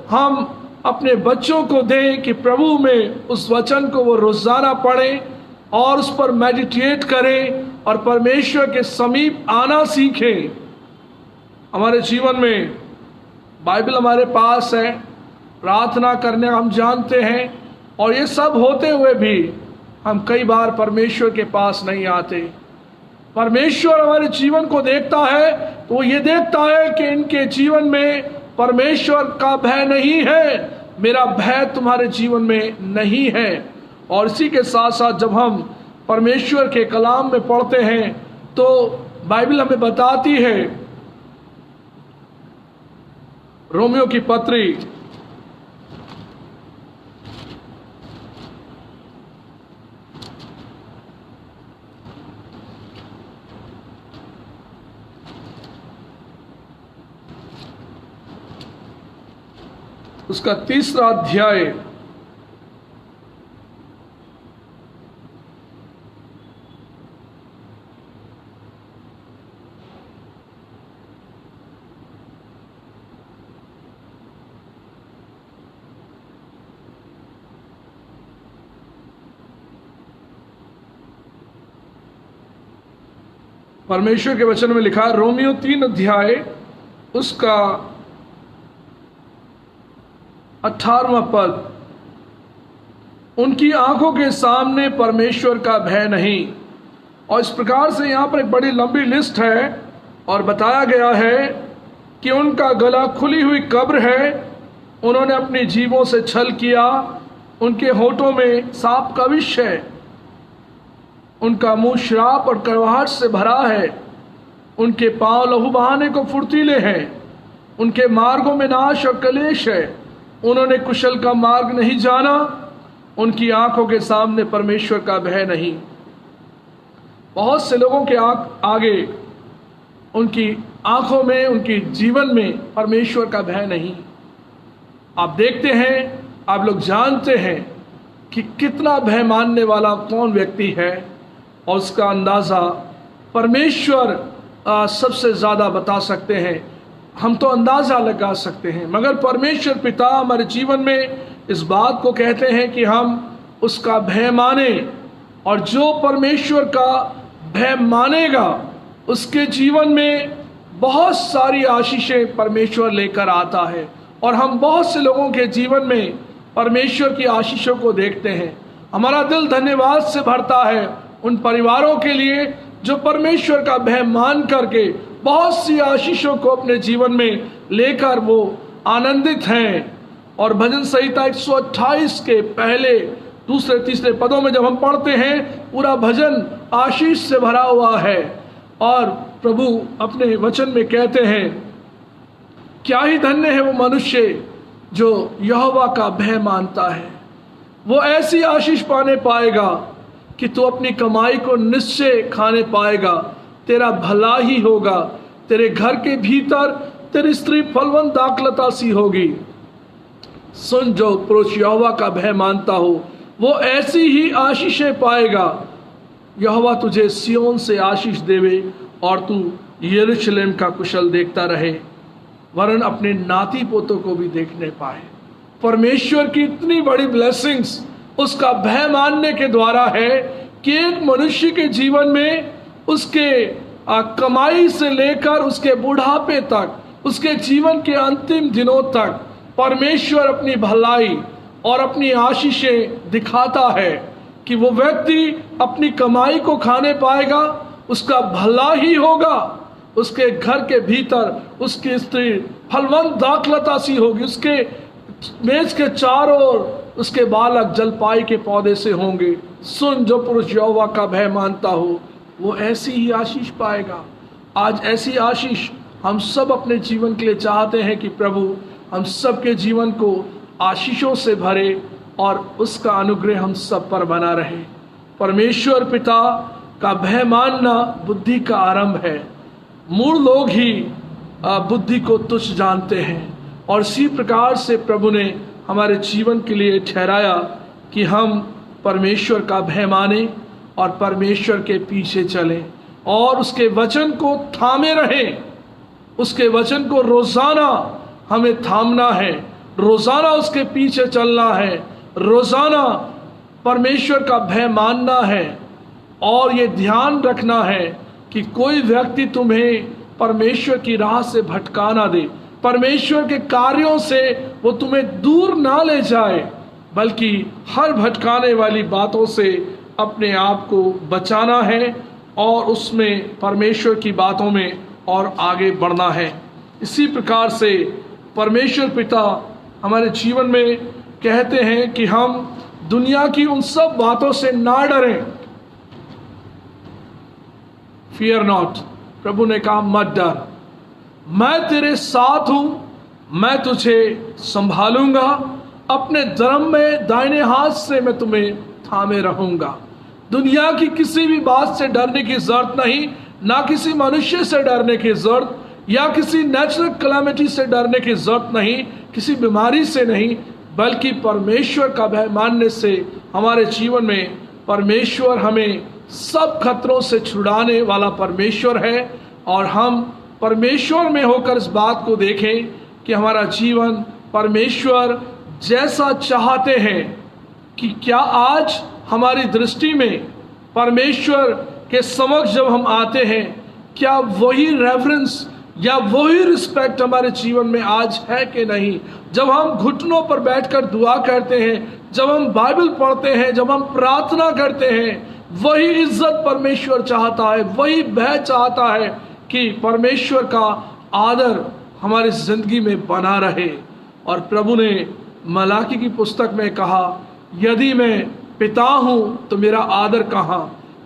हम अपने बच्चों को दें कि प्रभु में उस वचन को वो रोजाना पढ़ें और उस पर मेडिटेट करें और परमेश्वर के समीप आना सीखें। हमारे जीवन में बाइबल हमारे पास है, प्रार्थना करने हम जानते हैं और ये सब होते हुए भी हम कई बार परमेश्वर के पास नहीं आते। परमेश्वर हमारे जीवन को देखता है तो वो ये देखता है कि इनके जीवन में परमेश्वर का भय नहीं है, मेरा भय तुम्हारे जीवन में नहीं है। और इसी के साथ साथ जब हम परमेश्वर के कलाम में पढ़ते हैं तो बाइबल हमें बताती है, रोमियो की पत्री उसका 3रा अध्याय परमेश्वर के वचन में लिखा, रोमियो 3 अध्याय उसका 18वां पद, उनकी आंखों के सामने परमेश्वर का भय नहीं। और इस प्रकार से यहाँ पर एक बड़ी लंबी लिस्ट है और बताया गया है कि उनका गला खुली हुई कब्र है, उन्होंने अपनी जीभों से छल किया, उनके होठों में सांप का विष है, उनका मुंह श्राप और कड़वाहट से भरा है, उनके पांव लहू बहाने को फुर्तीले हैं, उनके मार्गों में नाश और कलेश है, उन्होंने कुशल का मार्ग नहीं जाना, उनकी आंखों के सामने परमेश्वर का भय नहीं। बहुत से लोगों के आगे उनकी आंखों में, उनके जीवन में परमेश्वर का भय नहीं। आप देखते हैं, आप लोग जानते हैं कि कितना भय मानने वाला कौन व्यक्ति है और उसका अंदाज़ा परमेश्वर सबसे ज़्यादा बता सकते हैं। हम तो अंदाज़ा लगा सकते हैं, मगर परमेश्वर पिता हमारे जीवन में इस बात को कहते हैं कि हम उसका भय माने और जो परमेश्वर का भय मानेगा उसके जीवन में बहुत सारी आशीषें परमेश्वर लेकर आता है। और हम बहुत से लोगों के जीवन में परमेश्वर की आशीषों को देखते हैं। हमारा दिल धन्यवाद से भरता है उन परिवारों के लिए जो परमेश्वर का भय मान करके बहुत सी आशीषों को अपने जीवन में लेकर वो आनंदित हैं। और भजन संहिता 128 के पहले, दूसरे, तीसरे पदों में जब हम पढ़ते हैं, पूरा भजन आशीष से भरा हुआ है। और प्रभु अपने वचन में कहते हैं, क्या ही धन्य है वो मनुष्य जो यहोवा का भय मानता है वो ऐसी आशीष पाने पाएगा कि तू अपनी कमाई को निश्चय खाने पाएगा, तेरा भला ही होगा, तेरे घर के भीतर तेरी स्त्री फलवंत दाखलता सी होगी। सुन, जो पुरुष यहोवा का भय मानता हो वो ऐसी ही आशीषें पाएगा। यहोवा तुझे सियोन से आशीष देवे और तू यरूशलेम का कुशल देखता रहे, वरन अपने नाती पोतों को भी देखने पाए। परमेश्वर की इतनी बड़ी ब्लेसिंग्स उसका भय मानने के द्वारा है कि एक मनुष्य के जीवन में उसके कमाई से लेकर उसके बुढ़ापे तक, उसके जीवन के अंतिम दिनों तक परमेश्वर अपनी भलाई और अपनी आशीषें दिखाता है कि वो व्यक्ति अपनी कमाई को खाने पाएगा, उसका भला ही होगा, उसके घर के भीतर उसकी स्त्री फलवंत दाखलता सी होगी, उसके मेज के चारों ओर उसके बालक जलपाई के पौधे से होंगे। सुन, जो पुरुष यहोवा का भय मानता हो वो ऐसी ही आशीष पाएगा। आज ऐसी आशीष हम सब अपने जीवन के लिए चाहते हैं कि प्रभु हम सब के जीवन को आशीषों से भरे और उसका अनुग्रह हम सब पर बना रहे। परमेश्वर पिता का भय मानना बुद्धि का आरंभ है। मूढ़ लोग ही बुद्धि को तुच्छ जानते हैं और इसी प्रकार से प्रभु ने हमारे जीवन के लिए ठहराया कि हम परमेश्वर का भय माने और परमेश्वर के पीछे चलें और उसके वचन को थामे रहें। उसके वचन को रोजाना हमें थामना है, रोजाना उसके पीछे चलना है, रोजाना परमेश्वर का भय मानना है और ये ध्यान रखना है कि कोई व्यक्ति तुम्हें परमेश्वर की राह से भटका ना दे, परमेश्वर के कार्यों से वो तुम्हें दूर ना ले जाए, बल्कि हर भटकाने वाली बातों से अपने आप को बचाना है और उसमें परमेश्वर की बातों में और आगे बढ़ना है। इसी प्रकार से परमेश्वर पिता हमारे जीवन में कहते हैं कि हम दुनिया की उन सब बातों से ना डरें। फियर नॉट, प्रभु ने कहा मत डर, मैं तेरे साथ हूं, मैं तुझे संभालूंगा, अपने धर्म में दाहिने हाथ से मैं तुम्हें थामे रहूंगा। दुनिया की किसी भी बात से डरने की जरूरत नहीं, ना किसी मनुष्य से डरने की जरूरत, या किसी नेचुरल कैलामिटी से डरने की जरूरत नहीं, किसी बीमारी से नहीं, बल्कि परमेश्वर का भय मानने से हमारे जीवन में परमेश्वर हमें सब खतरों से छुड़ाने वाला परमेश्वर है। और हम परमेश्वर में होकर इस बात को देखें कि हमारा जीवन परमेश्वर जैसा चाहते हैं कि क्या आज हमारी दृष्टि में परमेश्वर के समक्ष जब हम आते हैं, क्या वही रेफरेंस या वही रिस्पेक्ट हमारे जीवन में आज है कि नहीं। जब हम घुटनों पर बैठकर दुआ करते हैं, जब हम बाइबल पढ़ते हैं, जब हम प्रार्थना करते हैं, वही इज्जत परमेश्वर चाहता है, वही भय चाहता है कि परमेश्वर का आदर हमारी जिंदगी में बना रहे। और प्रभु ने मलाकी की पुस्तक में कहा, यदि मैं पिता हूं तो मेरा आदर कहाँ,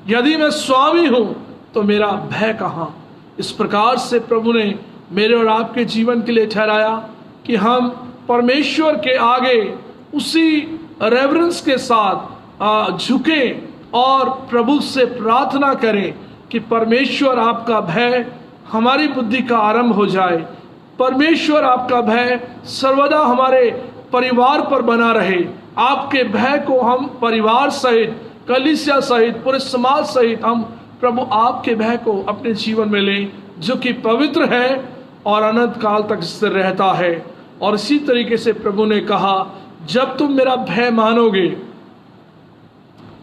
यदि मैं स्वामी हूं तो मेरा भय कहाँ। इस प्रकार से प्रभु ने मेरे और आपके जीवन के लिए ठहराया कि हम परमेश्वर के आगे उसी रेवरेंस के साथ झुकें और प्रभु से प्रार्थना करें कि परमेश्वर आपका भय हमारी बुद्धि का आरंभ हो जाए, परमेश्वर आपका भय सर्वदा हमारे परिवार पर बना रहे। आपके भय को हम परिवार सहित, कलीसिया सहित, पूरे समाज सहित हम प्रभु आपके भय को अपने जीवन में लें, जो कि पवित्र है और अनंत काल तक स्थिर रहता है। और इसी तरीके से प्रभु ने कहा, जब तुम मेरा भय मानोगे,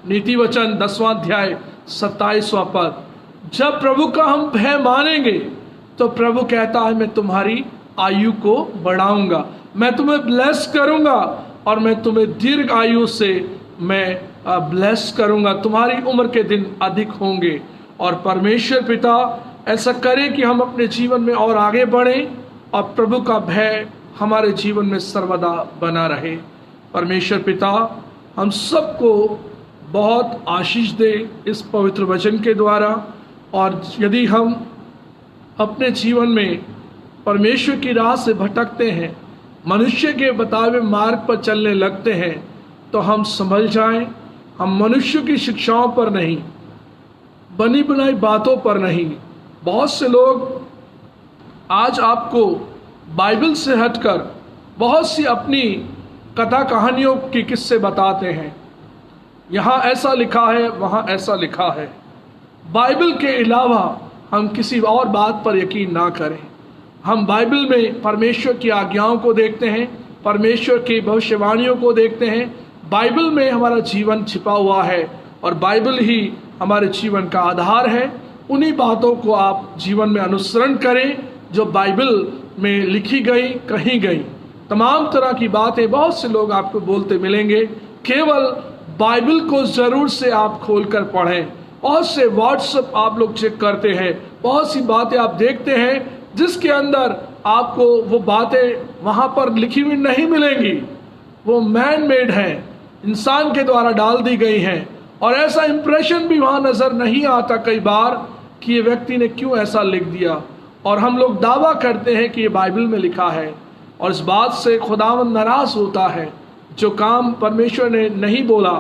नीति वचन 10वां अध्याय 27वां पद, जब प्रभु का हम भय मानेंगे तो प्रभु कहता है मैं तुम्हारी आयु को बढ़ाऊंगा, मैं तुम्हें ब्लेस करूंगा और मैं तुम्हें दीर्घ आयु से मैं ब्लेस करूंगा, तुम्हारी उम्र के दिन अधिक होंगे। और परमेश्वर पिता ऐसा करे कि हम अपने जीवन में और आगे बढ़ें और प्रभु का भय हमारे जीवन में सर्वदा बना रहे। परमेश्वर पिता हम सबको बहुत आशीष दे इस पवित्र वचन के द्वारा। और यदि हम अपने जीवन में परमेश्वर की राह से भटकते हैं, मनुष्य के बताए मार्ग पर चलने लगते हैं तो हम संभल जाएं। हम मनुष्य की शिक्षाओं पर नहीं, बनी बनाई बातों पर नहीं। बहुत से लोग आज आपको बाइबल से हटकर बहुत सी अपनी कथा कहानियों के किस्से बताते हैं। यहाँ ऐसा लिखा है, वहाँ ऐसा लिखा है। बाइबल के अलावा हम किसी और बात पर यकीन ना करें। हम बाइबल में परमेश्वर की आज्ञाओं को देखते हैं, परमेश्वर की भविष्यवाणियों को देखते हैं। बाइबल में हमारा जीवन छिपा हुआ है और बाइबल ही हमारे जीवन का आधार है। उन्हीं बातों को आप जीवन में अनुसरण करें जो बाइबल में लिखी गई, कही गई। तमाम तरह की बातें बहुत से लोग आपको बोलते मिलेंगे। केवल बाइबल को जरूर से आप खोलकर पढ़ें। बहुत से व्हाट्सएप आप लोग चेक करते हैं, बहुत सी बातें आप देखते हैं जिसके अंदर आपको वो बातें वहां पर लिखी हुई नहीं मिलेंगी। वो मैन मेड है, इंसान के द्वारा डाल दी गई हैं। और ऐसा इंप्रेशन भी वहां नजर नहीं आता कई बार कि ये व्यक्ति ने क्यों ऐसा लिख दिया। और हम लोग दावा करते हैं कि ये बाइबल में लिखा है और इस बात से खुदावंद नाराज होता है। जो काम परमेश्वर ने नहीं बोला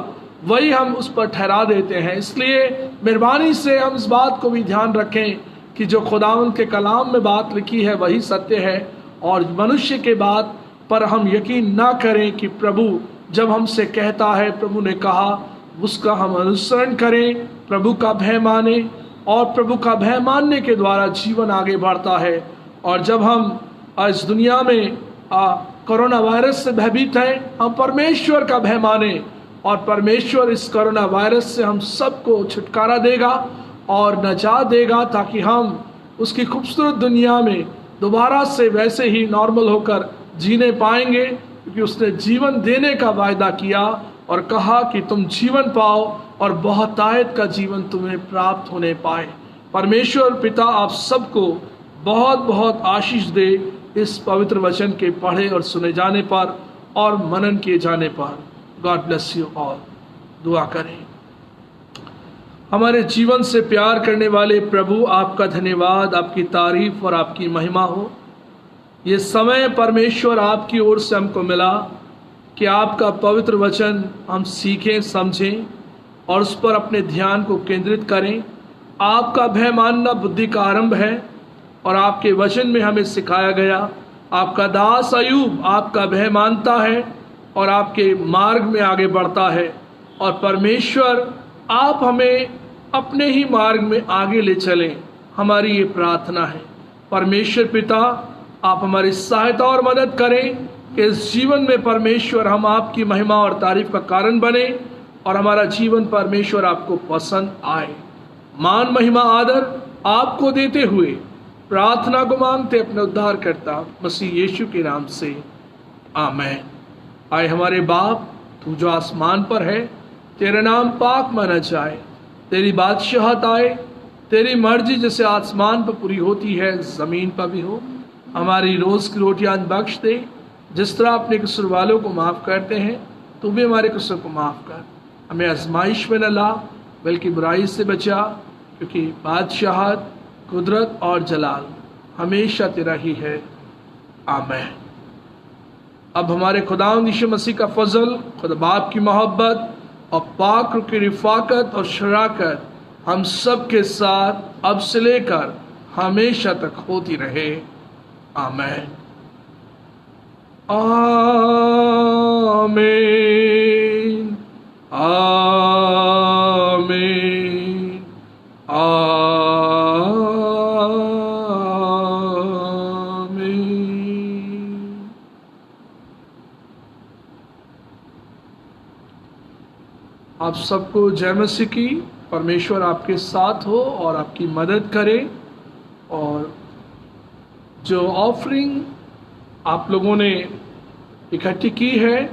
वही हम उस पर ठहरा देते हैं। इसलिए मेहरबानी से हम इस बात को भी ध्यान रखें कि जो खुदावंद के कलाम में बात लिखी है वही सत्य है और मनुष्य के बात पर हम यकीन ना करें कि प्रभु जब हमसे कहता है, प्रभु ने कहा, उसका हम अनुसरण करें, प्रभु का भय माने। और प्रभु का भय मानने के द्वारा जीवन आगे बढ़ता है। और जब हम इस दुनिया में कोरोना वायरस से भयभीत हैं, हम परमेश्वर का भय माने और परमेश्वर इस कोरोना वायरस से हम सबको छुटकारा देगा और नजात देगा, ताकि हम उसकी खूबसूरत दुनिया में दोबारा से वैसे ही नॉर्मल होकर जीने पाएंगे। क्योंकि उसने जीवन देने का वायदा किया और कहा कि तुम जीवन पाओ और बहुतायत का जीवन तुम्हें प्राप्त होने पाए। परमेश्वर पिता आप सबको बहुत बहुत आशीष दे इस पवित्र वचन के पढ़े और सुने जाने पर और मनन किए जाने पर। God bless you all. दुआ करें। हमारे जीवन से प्यार करने वाले प्रभु, आपका धन्यवाद, आपकी तारीफ और आपकी महिमा हो। ये समय परमेश्वर आपकी ओर से हमको मिला कि आपका पवित्र वचन हम सीखें, समझें और उस पर अपने ध्यान को केंद्रित करें। आपका भय मानना बुद्धि का आरंभ है और आपके वचन में हमें सिखाया गया। आपका दास अय्यूब आपका भय मानता है और आपके मार्ग में आगे बढ़ता है। और परमेश्वर आप हमें अपने ही मार्ग में आगे ले चलें, हमारी ये प्रार्थना है। परमेश्वर पिता, आप हमारी सहायता और मदद करें कि इस जीवन में परमेश्वर हम आपकी महिमा और तारीफ का कारण बने और हमारा जीवन परमेश्वर आपको पसंद आए। मान, महिमा, आदर आपको देते हुए प्रार्थना को मांगते अपने उद्धारकर्ता मसीह यीशु के नाम से, आमीन। आए हमारे बाप, तू जो आसमान पर है, तेरा नाम पाक माना जाए, तेरी बादशाहत आए, तेरी मर्जी जैसे आसमान पर पूरी होती है जमीन पर भी हो। हमारी रोज की रोटी आज बख्श दे, जिस तरह अपने कसूर वालों को माफ़ करते हैं, तू भी हमारे कसूर को माफ़ कर। हमें आजमाइश में न ला बल्कि बुराई से बचा, क्योंकि बादशाहत, कुदरत और जलाल हमेशा तेरा ही है, आमीन। अब हमारे खुदावंद यीशु मसीह का फजल, खुदा बाप की मोहब्बत और पाक रूह की रिफाकत और शराकत हम सब के साथ अब से लेकर हमेशा तक होती रहे, आमीन। आमीन, आमीन, आमीन। आप सबको जय मसीह की। परमेश्वर आपके साथ हो और आपकी मदद करे। और जो ऑफरिंग आप लोगों ने इकट्ठी की है,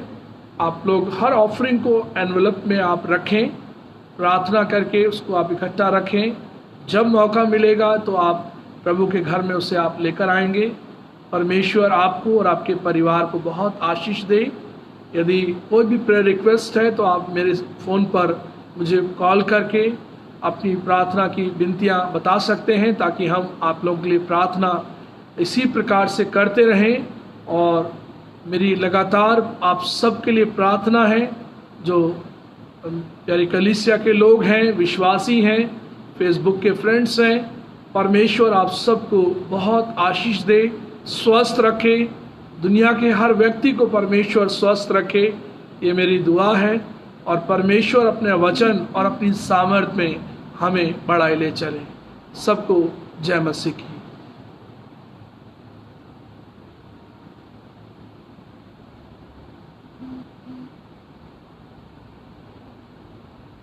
आप लोग हर ऑफरिंग को एनवेलप में आप रखें, प्रार्थना करके उसको आप इकट्ठा रखें। जब मौका मिलेगा तो आप प्रभु के घर में उसे आप लेकर आएंगे। परमेश्वर आपको और आपके परिवार को बहुत आशीष दे। यदि कोई भी प्रेयर रिक्वेस्ट है तो आप मेरे फ़ोन पर मुझे कॉल करके अपनी प्रार्थना की विनतियाँ बता सकते हैं, ताकि हम आप लोगों के लिए प्रार्थना इसी प्रकार से करते रहें और मेरी लगातार आप सबके लिए प्रार्थना है, जो प्यारी कलीसिया के लोग हैं, विश्वासी हैं, फेसबुक के फ्रेंड्स हैं। परमेश्वर आप सबको बहुत आशीष दे, स्वस्थ रखे, दुनिया के हर व्यक्ति को परमेश्वर स्वस्थ रखे, ये मेरी दुआ है। और परमेश्वर अपने वचन और अपनी सामर्थ में हमें बढ़ाए ले चले। सबको जय मसीह की।